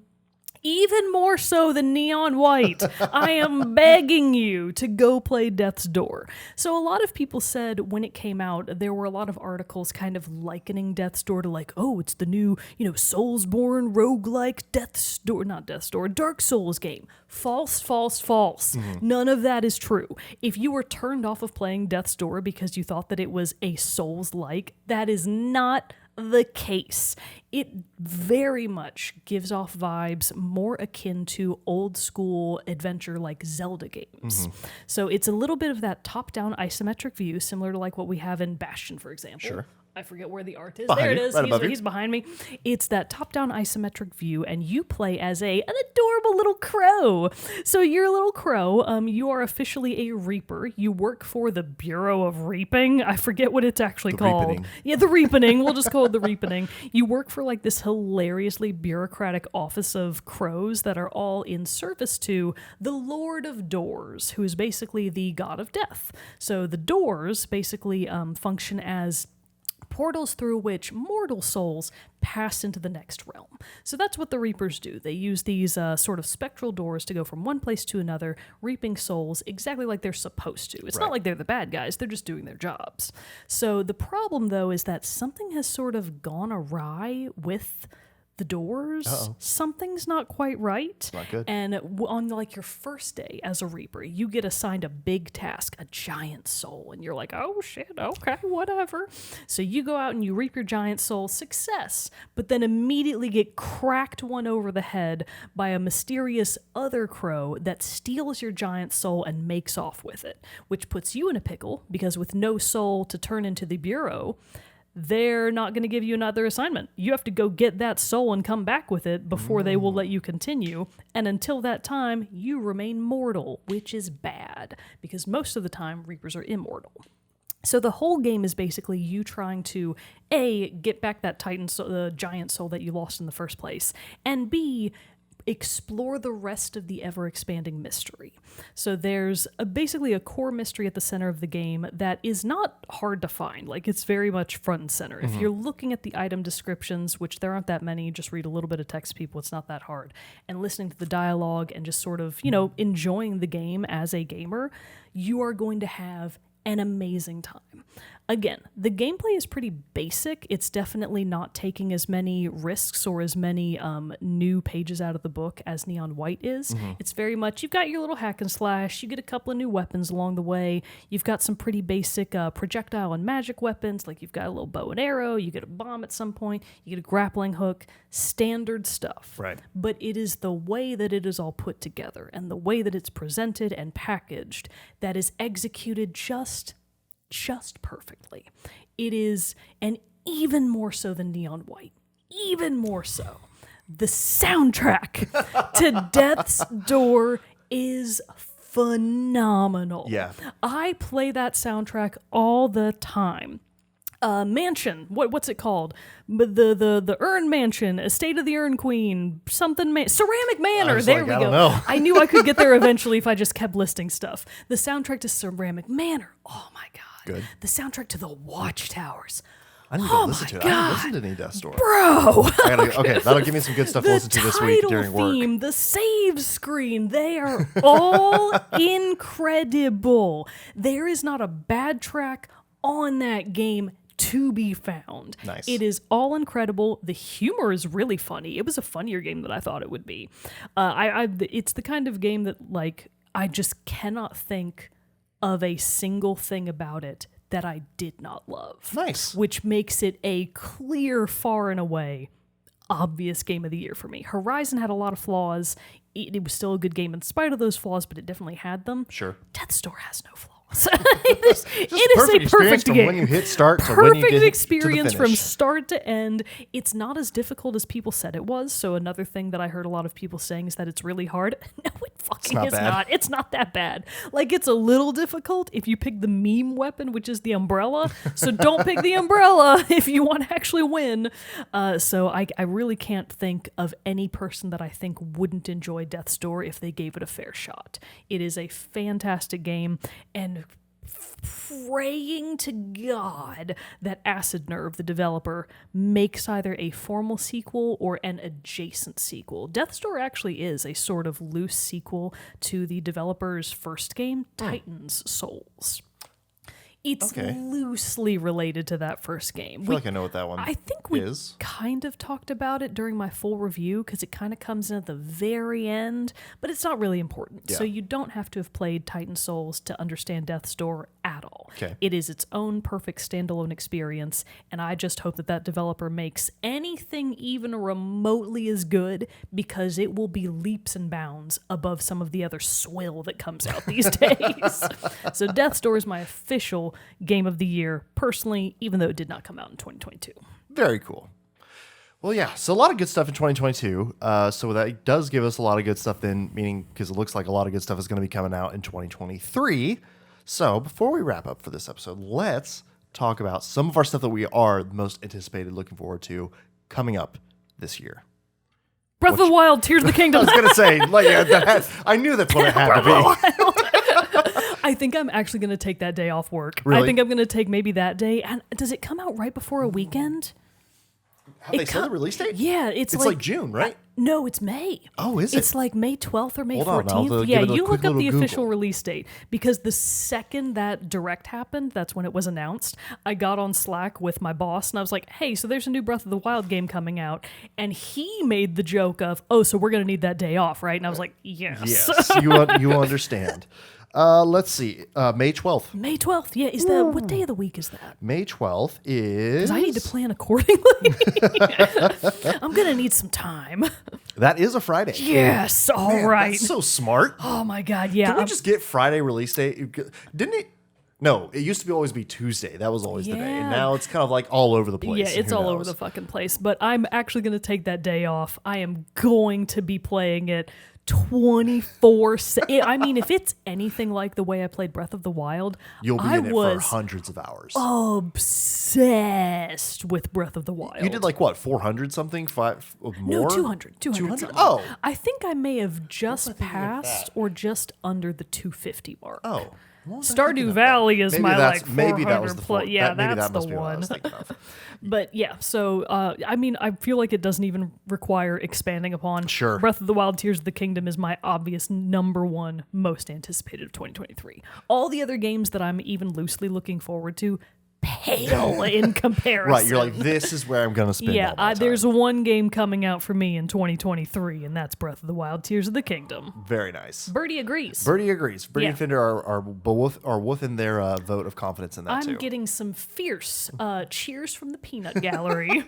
even more so than Neon White, I am begging you to go play Death's Door. So a lot of people said when it came out, there were a lot of articles kind of likening Death's Door to like, oh, it's the new, Soulsborne roguelike Dark Souls game. False. Mm-hmm. None of that is true. If you were turned off of playing Death's Door because you thought that it was a Souls-like, that is not the case. It very much gives off vibes more akin to old school adventure like Zelda games. Mm-hmm. So it's a little bit of that top-down isometric view, similar to like what we have in Bastion, for example. Sure. I forget where the art is. Behind there it you, is. right He's behind me. It's that top-down isometric view, and you play as an adorable little crow. So you're a little crow. You are officially a reaper. You work for the Bureau of Reaping. I forget what it's actually called. Reapening. Yeah, the Reapening. We'll just call it the Reapening. You work for like this hilariously bureaucratic office of crows that are all in service to the Lord of Doors, who is basically the god of death. So the doors basically function as portals through which mortal souls pass into the next realm. So that's what the Reapers do. They use these sort of spectral doors to go from one place to another, reaping souls exactly like they're supposed to. It's not like they're the bad guys, they're just doing their jobs. So the problem, though, is that something has sort of gone awry with the doors. Uh-oh. Something's not quite right. It's not good. And on like your first day as a Reaper, you get assigned a big task, a giant soul, and you're like, oh shit, okay, whatever. So you go out and you reap your giant soul, success, but then immediately get cracked one over the head by a mysterious other crow that steals your giant soul and makes off with it, which puts you in a pickle because with no soul to turn into the Bureau, they're not going to give you another assignment. You have to go get that soul and come back with it before they will let you continue. And until that time, you remain mortal, which is bad because most of the time, Reapers are immortal. So the whole game is basically you trying to, A, get back that the giant soul that you lost in the first place, and B, explore the rest of the ever-expanding mystery. So there's basically a core mystery at the center of the game that is not hard to find. Like, it's very much front and center. If you're looking at the item descriptions, which there aren't that many, just read a little bit of text, people, it's not that hard, and listening to the dialogue and just sort of, enjoying the game as a gamer, you are going to have an amazing time. Again, the gameplay is pretty basic. It's definitely not taking as many risks or as many new pages out of the book as Neon White is. It's very much, you've got your little hack and slash, you get a couple of new weapons along the way, you've got some pretty basic projectile and magic weapons, like you've got a little bow and arrow, you get a bomb at some point, you get a grappling hook, standard stuff. Right. But it is the way that it is all put together and the way that it's presented and packaged that is executed just perfectly. It is, and even more so than Neon White, even more so, the soundtrack to Death's Door is phenomenal. Yeah. I play that soundtrack all the time. Mansion, what's it called? The Urn Mansion, Estate of the Urn Queen, Ceramic Manor. There we go. I don't know. I knew I could get there eventually if I just kept listing stuff. The soundtrack to Ceramic Manor. Oh my god. Good. The soundtrack to the Watchtowers. I need to go listen to it. I haven't listened to any Death Store. Bro. Okay, that'll give me some good stuff to listen to this week during work. The title theme, the save screen, they are all incredible. There is not a bad track on that game to be found. Nice. It is all incredible. The humor is really funny. It was a funnier game than I thought it would be. It's the kind of game that, like, I just cannot think of a single thing about it that I did not love. Nice. Which makes it a clear, far and away, obvious game of the year for me. Horizon had a lot of flaws. It was still a good game in spite of those flaws, but it definitely had them. Sure. Death's Door has no flaws. it is a perfect game. From when you hit start to when you Perfect get experience to the from finish. start to end. It's not as difficult as people said it was. So another thing that I heard a lot of people saying is that it's really hard. No, it fucking is not. It's not that bad. Like, it's a little difficult if you pick the meme weapon, which is the umbrella. So don't pick the umbrella if you want to actually win. So I really can't think of any person that I think wouldn't enjoy Death's Door if they gave it a fair shot. It is a fantastic game, and praying to God that Acid Nerve, the developer, makes either a formal sequel or an adjacent sequel. Death's Door actually is a sort of loose sequel to the developer's first game, Titan's Souls. It's loosely related to that first game. I feel like I know what that one is. I think we kind of talked about it during my full review because it kind of comes in at the very end, but it's not really important. Yeah. So you don't have to have played Titan Souls to understand Death's Door at all. Okay. It is its own perfect standalone experience, and I just hope that developer makes anything even remotely as good, because it will be leaps and bounds above some of the other swill that comes out these days. So Death's Door is my official game of the year, personally, even though it did not come out in 2022. Very cool. Well, yeah, so a lot of good stuff in 2022. So that does give us a lot of good stuff then, meaning because it looks like a lot of good stuff is going to be coming out in 2023. So before we wrap up for this episode, let's talk about some of our stuff that we are most anticipated, looking forward to coming up this year. Breath of the Wild, Tears of the Kingdom. I was going to say, I knew that's what it had to be. I think I'm actually going to take that day off work. Really? I think I'm going to take maybe that day. And does it come out right before a weekend? Have they said the release date? Yeah, it's like June, right? No, it's May. Oh, is it? It's like May 12th or May Hold on, 14th. I'll Yeah, give it a you quick look up the little official Google. release date, because the second that Direct happened, that's when it was announced, I got on Slack with my boss and I was like, hey, so there's a new Breath of the Wild game coming out. And he made the joke of, oh, so we're going to need that day off, right? And I was like, yes. Yes, you understand. Let's see. May 12th. May 12th. Yeah, is that what day of the week is that? May 12th is... Because I need to plan accordingly. I'm going to need some time. That is a Friday. Yes, all right. That's so smart. Oh my God, yeah. Can we just get Friday release date? Didn't it? No, it used to always be Tuesday. That was always the day. And now it's kind of like all over the place. Yeah, it's all over the fucking place. But I'm actually going to take that day off. I am going to be playing it 24. I mean, if it's anything like the way I played Breath of the Wild, You'll be I in it for was hundreds of hours. obsessed with Breath of the Wild. You did like what, 400 something? Five more? No, 200. 200? something. Oh. I think I may have just thinking of passed that? or just under the 250 mark. Oh. What was I Stardew thinking of Valley that? is Maybe my that's- like 400 maybe that was the plus. four- Yeah, that- maybe that's that must the be what I one. was thinking of. But yeah, so I mean, I feel like it doesn't even require expanding upon. Sure. Breath of the Wild: Tears of the Kingdom is my obvious number one most anticipated of 2023. All the other games that I'm even loosely looking forward to pale in comparison. Right, you're like, this is where I'm going to spend all my time. There's one game coming out for me in 2023, and that's Breath of the Wild: Tears of the Kingdom. Very nice. Birdie agrees. Birdie agrees. Birdie Yeah. and Fender are within their vote of confidence in that too. I'm getting some fierce cheers from the peanut gallery.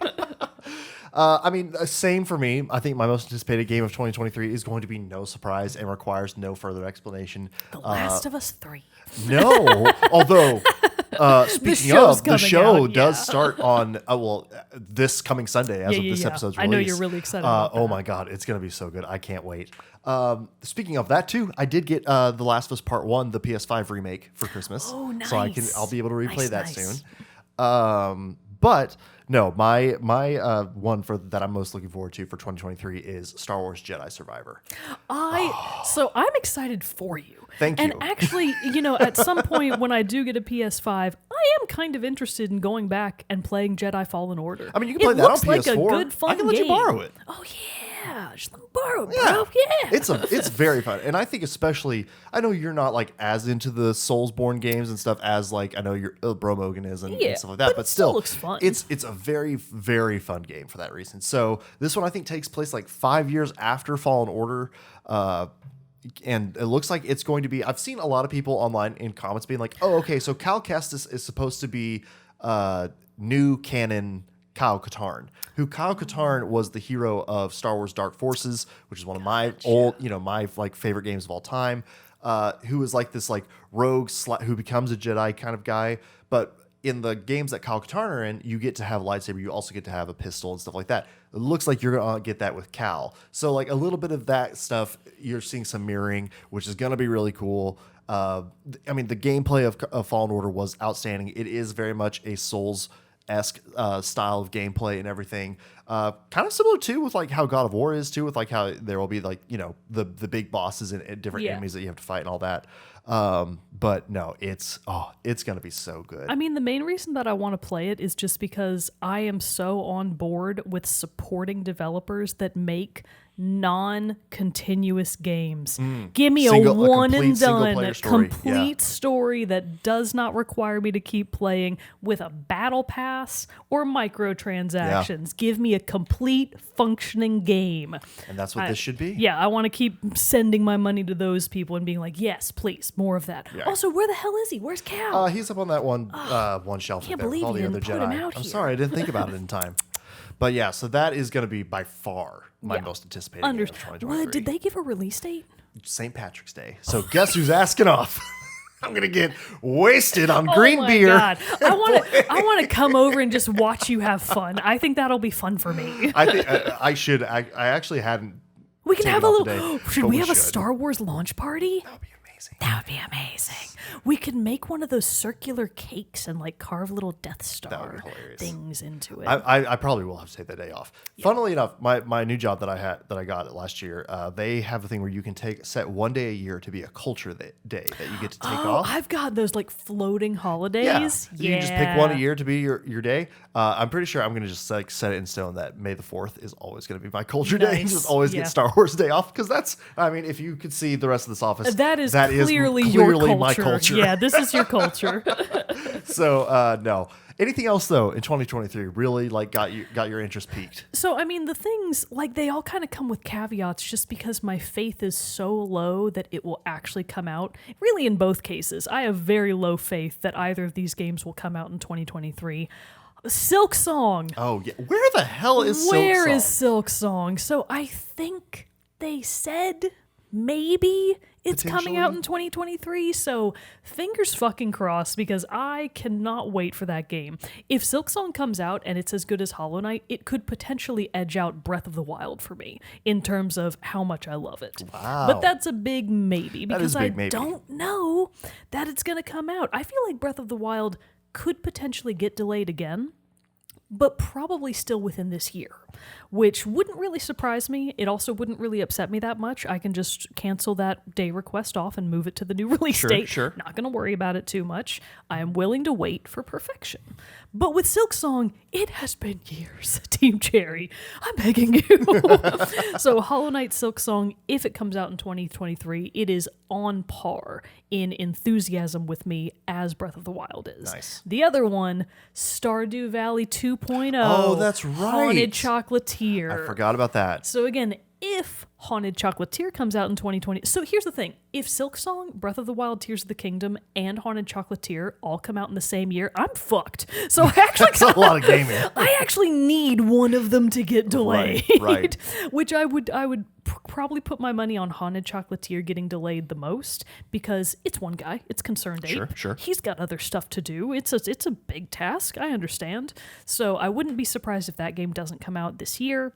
I mean, same for me. I think my most anticipated game of 2023 is going to be no surprise and requires no further explanation. The Last of Us 3. No, although speaking show's of, the coming show out, does yeah. start on this coming Sunday as of this episode's release. I know you're really excited about Oh that. my god, it's gonna be so good! I can't wait. Speaking of that too, I did get The Last of Us Part 1, the PS5 remake for Christmas. Oh, So nice. I'll be able to replay Nice, that nice. soon. But no, my one that I'm most looking forward to for 2023 is Star Wars Jedi Survivor. So I'm excited for you. Thank and you. actually, at some point when I do get a PS5, I am kind of interested in going back and playing Jedi Fallen Order. I mean, you can play that on looks like PS4. a good fun I can let game. you borrow it. Oh yeah, just let me borrow it, bro. Yeah. It's very fun, and I think especially I know you're not like as into the Soulsborne games and stuff as like I know your Bro Mogan is and stuff like that, but it still looks fun. It's a very very fun game for that reason. So this one I think takes place like 5 years after Fallen Order. And it looks like it's going to be. I've seen a lot of people online in comments being like, "Oh, okay, so Cal Kestis is supposed to be new canon Kyle Katarn, who Kyle Katarn was the hero of Star Wars Dark Forces, which is one of my my like favorite games of all time. Who is like this like rogue who becomes a Jedi kind of guy, but in the games that Kyle Katarn are in, you get to have a lightsaber. You also get to have a pistol and stuff like that. It looks like you're going to get that with Cal. So like a little bit of that stuff, you're seeing some mirroring, which is going to be really cool. I mean, the gameplay of Fallen Order was outstanding. It is very much a Souls-esque style of gameplay and everything. Kind of similar too with like how God of War is too, with like how there will be like, the big bosses and different enemies that you have to fight and all that. But no, it's going to be so good. I mean, the main reason that I want to play it is just because I am so on board with supporting developers that make non-continuous games. Give me a one complete and done, single-player story. complete story that does not require me to keep playing with a battle pass or microtransactions. Give me a complete functioning game. And that's what this should be. Yeah, I want to keep sending my money to those people and being like, yes, please, more of that. Yeah. Also, where the hell is he? Where's Cal? He's up on that one shelf. Can't there with believe all you the other didn't put him Jedi. out I'm here. sorry, I didn't think about it in time. But yeah, so that is going to be by far my most anticipated game of 2023. Did they give a release date? St. Patrick's Day. So guess who's asking off? I'm gonna get wasted on green oh my beer. God. I want to come over and just watch you have fun. I think that'll be fun for me. I think I should. I actually hadn't. We can taken have a off little. today, Should but we have a should. Star Wars launch party? That would be amazing. That would be amazing. We could make one of those circular cakes and like carve little Death Star would be hilarious. things into it. I probably will have to take that day off. Funnily enough, my new job that I got last year, they have a thing where you can set one day a year to be a culture day that you get to take off. I've got those like floating holidays. Yeah, so you can just pick one a year to be your day. I'm pretty sure I'm gonna just like set it in stone that May the 4th is always gonna be my culture day. Nice. Just always Yeah. get Star Wars Day off because that's. I mean, if you could see the rest of this office, That is clearly your culture. my culture. Yeah, this is your culture. So no. Anything else though in 2023 really like got your interest peaked? So, I mean, the things, like, they all kind of come with caveats just because my faith is so low that it will actually come out. Really, in both cases, I have very low faith that either of these games will come out in 2023. Silk Song. Oh yeah, where the hell is Silk Song? Where is Silk Song? So I think they said maybe it's coming out in Potentially. 2023. So fingers fucking crossed, because I cannot wait for that game. If Silksong comes out and it's as good as Hollow Knight, it could potentially edge out Breath of the Wild for me in terms of how much I love it. Wow. But that's a big maybe, That is because a big I maybe. don't know that it's going to come out. I feel like Breath of the Wild could potentially get delayed again, but probably still within this year, which wouldn't really surprise me. It also wouldn't really upset me that much. I can just cancel that day request off and move it to the new release date. Sure. Not going to worry about it too much. I am willing to wait for perfection. But with Silksong, it has been years. Team Cherry, I'm begging you. So Hollow Knight Silksong, if it comes out in 2023, it is on par in enthusiasm with me as Breath of the Wild is. Nice. The other one, Stardew Valley 2.0. Oh, that's right. Haunted Chocolatier. I forgot about that. So again, if Haunted Chocolatier comes out in 2020, so here's the thing: if Silksong, Breath of the Wild, Tears of the Kingdom, and Haunted Chocolatier all come out in the same year, I'm fucked. So I actually, That's a lot of gaming. I actually need one of them to get delayed. Right. Which I would probably put my money on Haunted Chocolatier getting delayed the most, because it's one guy. It's Concerned Ape. Sure. He's got other stuff to do. It's a big task. I understand. So I wouldn't be surprised if that game doesn't come out this year.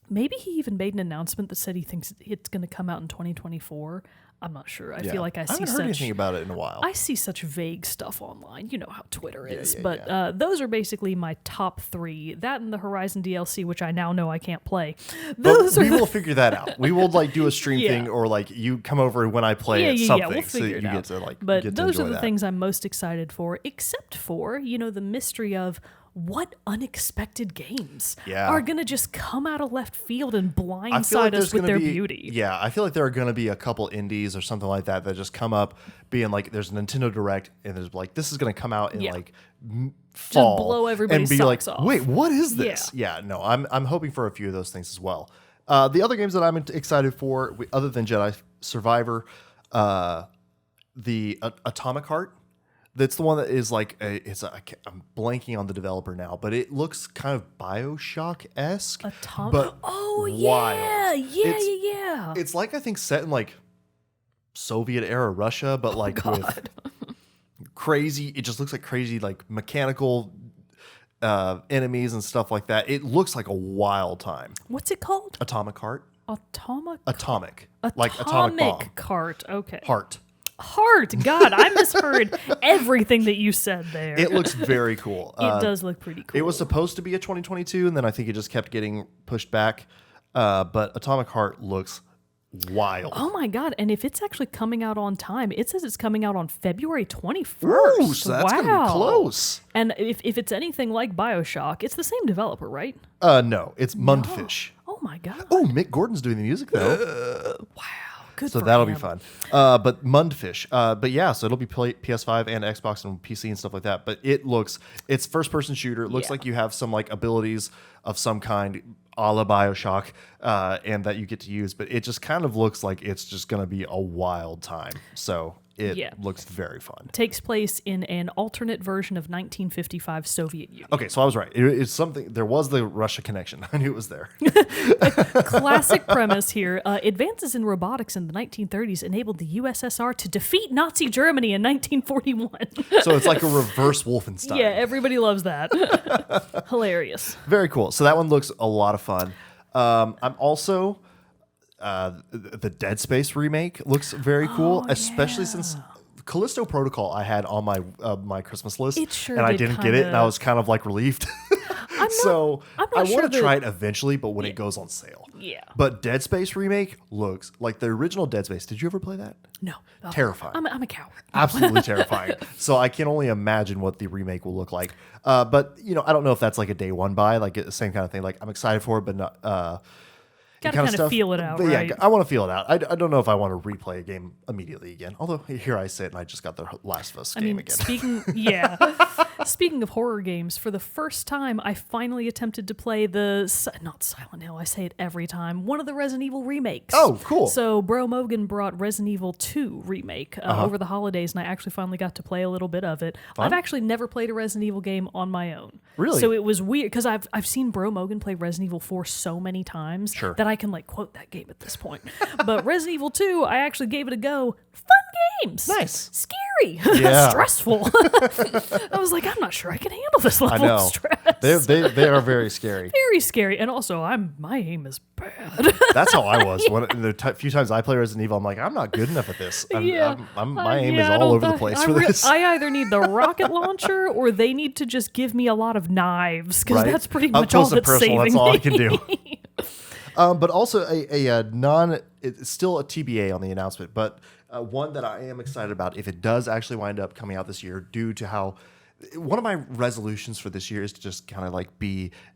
Maybe he even made an announcement that said he thinks it's going to come out in 2024. I'm not sure. I feel like I see haven't heard anything about it in a while. I see such vague stuff online. You know how Twitter is. yeah, But those are basically my top 3. That and the Horizon DLC, which I now know I can't play. But we will figure that out. We will do a stream Yeah. thing, or you come over when I play Yeah, something, we'll so figure you it out. get to But get to those are enjoy the that. things I'm most excited for, except for, the mystery of what unexpected games are going to just come out of left field and blindside us with their beauty. Yeah, I feel like there are going to be a couple indies or something like that just come up being like, there's a Nintendo Direct, and there's this is going to come out in fall, blow everybody's and be like, socks off. wait, what is this? Yeah, no, I'm hoping for a few of those things as well. The other games that I'm excited for, other than Jedi Survivor, the Atomic Heart. That's the one that is I'm blanking on the developer now, but it looks kind of BioShock-esque. But yeah. wild. Yeah. It's I think set in Soviet era Russia, but with crazy, it just looks like crazy mechanical enemies and stuff like that. It looks like a wild time. What's it called? Atomic Heart? Atomic. Like atomic bomb. Cart. Okay. Heart. God, I misheard everything that you said there. It looks very cool. It does look pretty cool. It was supposed to be a 2022, and then I think it just kept getting pushed back. But Atomic Heart looks wild. Oh my God. And if it's actually coming out on time, it says it's coming out on February 21st. Ooh, so that's going to be close. And if it's anything like BioShock, it's the same developer, right? No, it's Mundfish. Oh my God. Oh, Mick Gordon's doing the music, though. Wow. Good So for that'll him. be fun. But Mundfish. But yeah, so it'll be PS5 and Xbox and PC and stuff like that. But it's first-person shooter. It looks like you have some abilities of some kind, a la BioShock, and that you get to use. But it just kind of looks like it's just going to be a wild time. So it looks very fun. Takes place in an alternate version of 1955 Soviet Union. Okay, so I was right. It's something. There was the Russia connection. I knew it was there. Classic premise here. Advances in robotics in the 1930s enabled the USSR to defeat Nazi Germany in 1941. So it's like a reverse Wolfenstein. Yeah, everybody loves that. Hilarious. Very cool. So that one looks a lot of fun. I'm also the Dead Space remake looks very cool, especially since Callisto Protocol I had on my Christmas list, It sure and I did didn't get it, and I was kind of relieved. So I'm I not sure want to that- try it eventually, but when it goes on sale. Yeah. But Dead Space remake looks like the original Dead Space. Did you ever play that? No. Terrifying. I'm a coward. Absolutely terrifying. So I can only imagine what the remake will look like. But I don't know if that's a day one buy, the same kind of thing. I'm excited for it, but not. Gotta kind of feel it out, but right? Yeah, I want to feel it out. I don't know if I want to replay a game immediately again. Although here I sit and I just got the Last of Us game again. Speaking of horror games, for the first time, I finally attempted to play not Silent Hill, I say it every time, one of the Resident Evil remakes. Oh, cool. So Bro Mogan brought Resident Evil 2 remake over the holidays, and I actually finally got to play a little bit of it. I've actually never played a Resident Evil game on my own. Really? So it was weird, because I've seen Bro Mogan play Resident Evil 4 so many times that I can like quote that game at this point. But Resident Evil 2, I actually gave it a go. Fun games. Nice. Scary. Yeah. Stressful. I was like, I'm not sure I can handle this level of stress. They are very scary. Very scary. And also, my aim is bad. That's how I was. The few times I play Resident Evil, I'm like, I'm not good enough at this. My aim is all over the place for this. I either need the rocket launcher or they need to just give me a lot of knives, because that's pretty much all that's saving That's all me. I can do. But also it's still a TBA on the announcement, but one that I am excited about if it does actually wind up coming out this year, due to how one of my resolutions for this year is to just kind of like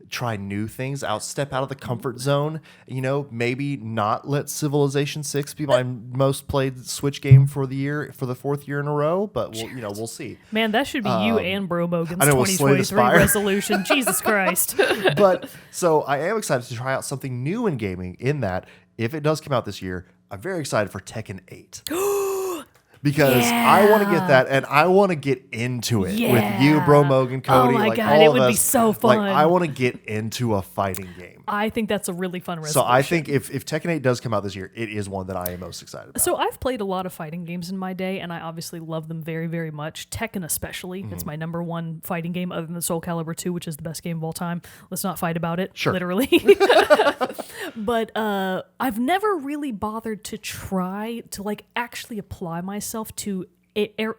try new things, step out of the comfort zone. Maybe not let Civilization 6 be my most played Switch game for the year, for the 4th year in a row. But we'll see. Man, that should be you and Bro Mogan's I know, we'll slay the 2023 spire. resolution. Jesus Christ. But so I am excited to try out something new in gaming. In that, if it does come out this year, I'm very excited for Tekken 8. Because I want to get that, and I want to get into it with you, Bro Mogan, Cody. Oh my like God, all it of would us. be so fun. Like, I want to get into a fighting game. I think that's a really fun resolution. So I think if Tekken 8 does come out this year, it is one that I am most excited about. So I've played a lot of fighting games in my day, and I obviously love them very, very much. Tekken especially. It's my number one fighting game other than Soul Calibur 2, which is the best game of all time. Let's not fight about it. Sure. Literally. But I've never really bothered to try to like actually apply myself to air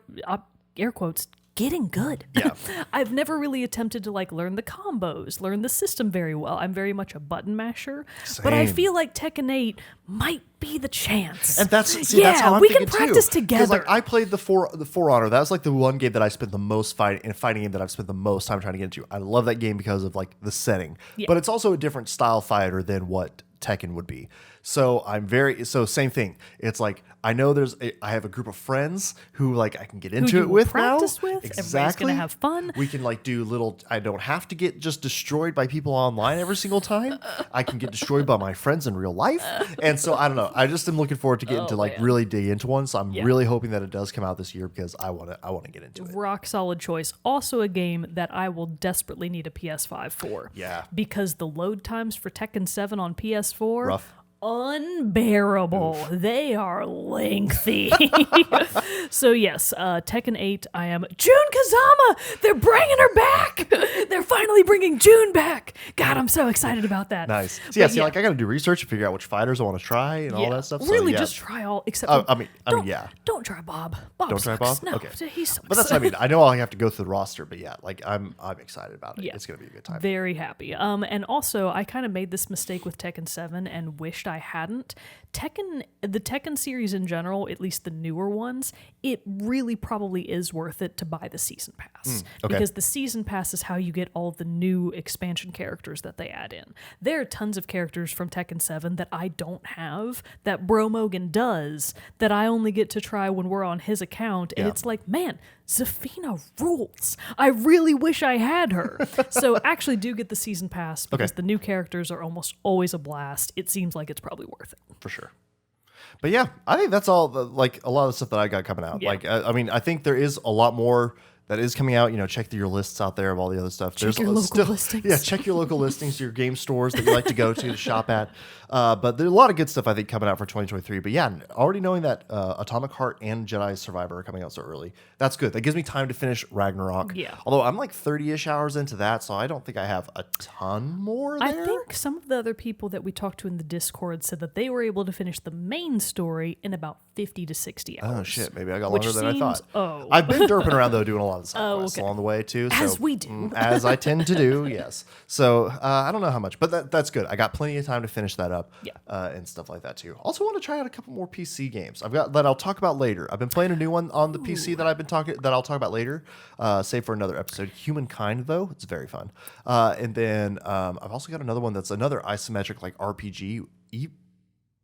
quotes, getting good. Yeah. I've never really attempted to like learn the combos, learn the system very well. I'm very much a button masher. But I Same. feel like Tekken 8 might be the chance. And that's how I'm we thinking can practice too. together. Like I played the For Honor. That was like the one game that I spent the most fighting game that I've spent the most time trying to get into. I love that game because of like the setting. Yeah. But it's also a different style fighter than what Tekken would be. So same thing. It's like I know I have a group of friends who like I can get into it with now. Practice with. Exactly. Everybody's gonna have fun. We can like do little. I don't have to get just destroyed by people online every single time. I can get destroyed by my friends in real life. And so I don't know. I just am looking forward to getting to like really dig into one. So I'm really hoping that it does come out this year because I want to get into it. Rock solid choice. Also a game that I will desperately need a PS5 for. Yeah. Because the load times for Tekken 7 on PS4 Rough. unbearable. Oof. They are lengthy. So yes, Tekken 8, I am Jun Kazama. They're bringing her back. They're finally bringing June back. God, I'm so excited about that. Nice. So I got to do research to figure out which fighters I want to try and all that stuff. So, Really, yeah. just try all except. Don't try Bob. Bob Don't try sucks. Bob? No, Okay. he sucks. But that's what I mean. I know I have to go through the roster, but yeah, like I'm excited about it. Yeah. It's gonna be a good time. Very happy. And also, I kind of made this mistake with Tekken 7 and wished I hadn't. The Tekken series in general, at least the newer ones, it really probably is worth it to buy the season pass. Okay. Because the season pass is how you get all the new expansion characters that they add in. There are tons of characters from Tekken 7 that I don't have, that Bro Mogan does, that I only get to try when we're on his account. And it's like, man, Zafina rules. I really wish I had her. So actually do get the season pass because the new characters are almost always a blast. It seems like it's probably worth it. For sure. But yeah, I think that's all. Like a lot of the stuff that I got coming out. Yeah. Like I mean, I think there is a lot more that is coming out. Check your lists out there of all the other stuff. Check your local listings. Yeah, check your local listings, your game stores that you like to go to shop at. But there's a lot of good stuff I think coming out for 2023. But yeah, already knowing that Atomic Heart and Jedi Survivor are coming out so early, that's good. That gives me time to finish Ragnarok. Yeah. Although I'm like 30-ish hours into that, so I don't think I have a ton more there. I think some of the other people that we talked to in the Discord said that they were able to finish the main story in about 50 to 60 hours. Oh shit, maybe I got longer than I thought. Oh. I've been derping around though, doing a lot of the side quests along the way too. As we do. As I tend to do, yes. So I don't know how much, but that's good. I got plenty of time to finish that up, and stuff like that too. Also want to try out a couple more PC games. I've got that I'll talk about later. I've been playing a new one on the PC that I'll talk about later. Save for another episode. Humankind though, it's very fun. And then I've also got another one that's another isometric like RPG.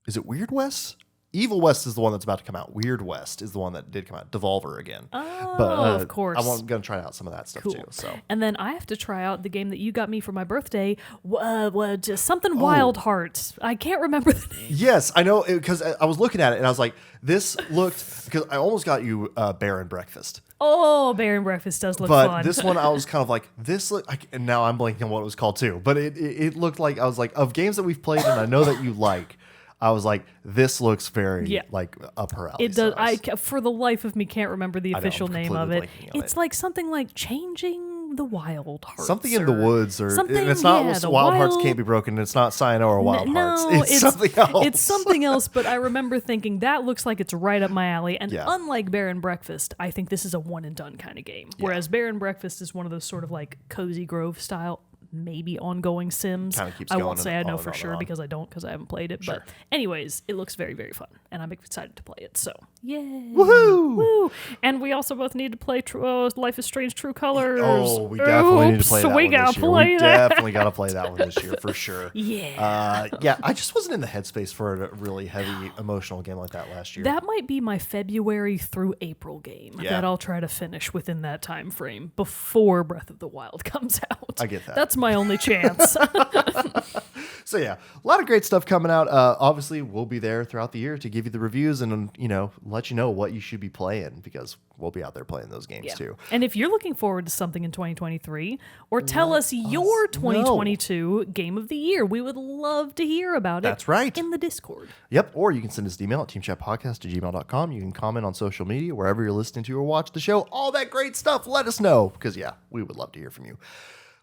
Is it Weird West? Evil West is the one that's about to come out. Weird West is the one that did come out. Devolver again. Oh, But of course. I'm going to try out some of that stuff Cool. too. So And then I have to try out the game that you got me for my birthday. Just something Wild Hearts. I can't remember the name. yes, I know because I was looking at it and I was like, this looked because I almost got you Bear and Breakfast. Oh, Bear and Breakfast does look But fun. this one, I was kind of like, this look, and now I'm blanking on what it was called too. But it looked like, I was like, of games that we've played and I know that you like, I was like, this looks very like up her alley. It does. For the life of me, can't remember the official name of it. completely blanking on It's it. like something like Changing the Wild Hearts. Something in the woods, or something, and it's not the Wild Hearts Can't Be Broken. It's not Sayonara Wild Hearts. It's something else. It's something else, but I remember thinking that looks like it's right up my alley. And Yeah. unlike Bear and Breakfast, I think this is a one and done kind of game. Whereas Bear and Breakfast is one of those sort of like Cozy Grove style, maybe ongoing Sims. Kinda keeps I going won't say I on know and for on and sure on. because I haven't played it. Sure. But anyways, it looks very, very fun, and I'm excited to play it. So yay! Woohoo! Woo! And we also both need to play Life is Strange: True Colors. Oh, we definitely need to play that we one gotta this year. play We that. definitely got to play that one this year for sure. Yeah. Yeah, I just wasn't in the headspace for a really heavy emotional game like that last year. That might be my February through April game Yeah. that I'll try to finish within that time frame before Breath of the Wild comes out. I get that. That's my only chance. So yeah, a lot of great stuff coming out. Obviously, we'll be there throughout the year to give you the reviews and let you know what you should be playing because we'll be out there playing those games too. And if you're looking forward to something in 2023, or tell us your 2022 game of the year, we would love to hear about it. That's right. In the Discord. Yep. Or you can send us an email at teamchatpodcast@gmail.com. You can comment on social media wherever you're listening to or watch the show. All that great stuff. Let us know because we would love to hear from you.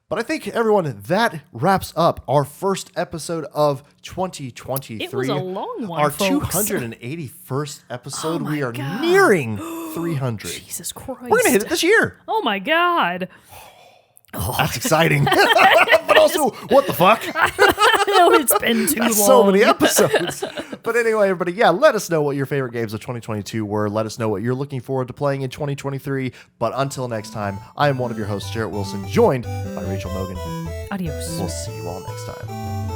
But I think, everyone, that wraps up our first episode of 2023. It was a long one, Our folks. 281st episode. Oh my we are God. nearing 300. Jesus Christ. We're going to hit it this year. Oh my God. That's exciting. But also, what the fuck? Oh, it's been too long. So many episodes. But anyway, everybody, let us know what your favorite games of 2022 were. Let us know what you're looking forward to playing in 2023. But until next time, I am one of your hosts, Jarrett Wilson, joined by Rachel Mogan. Adios. We'll see you all next time.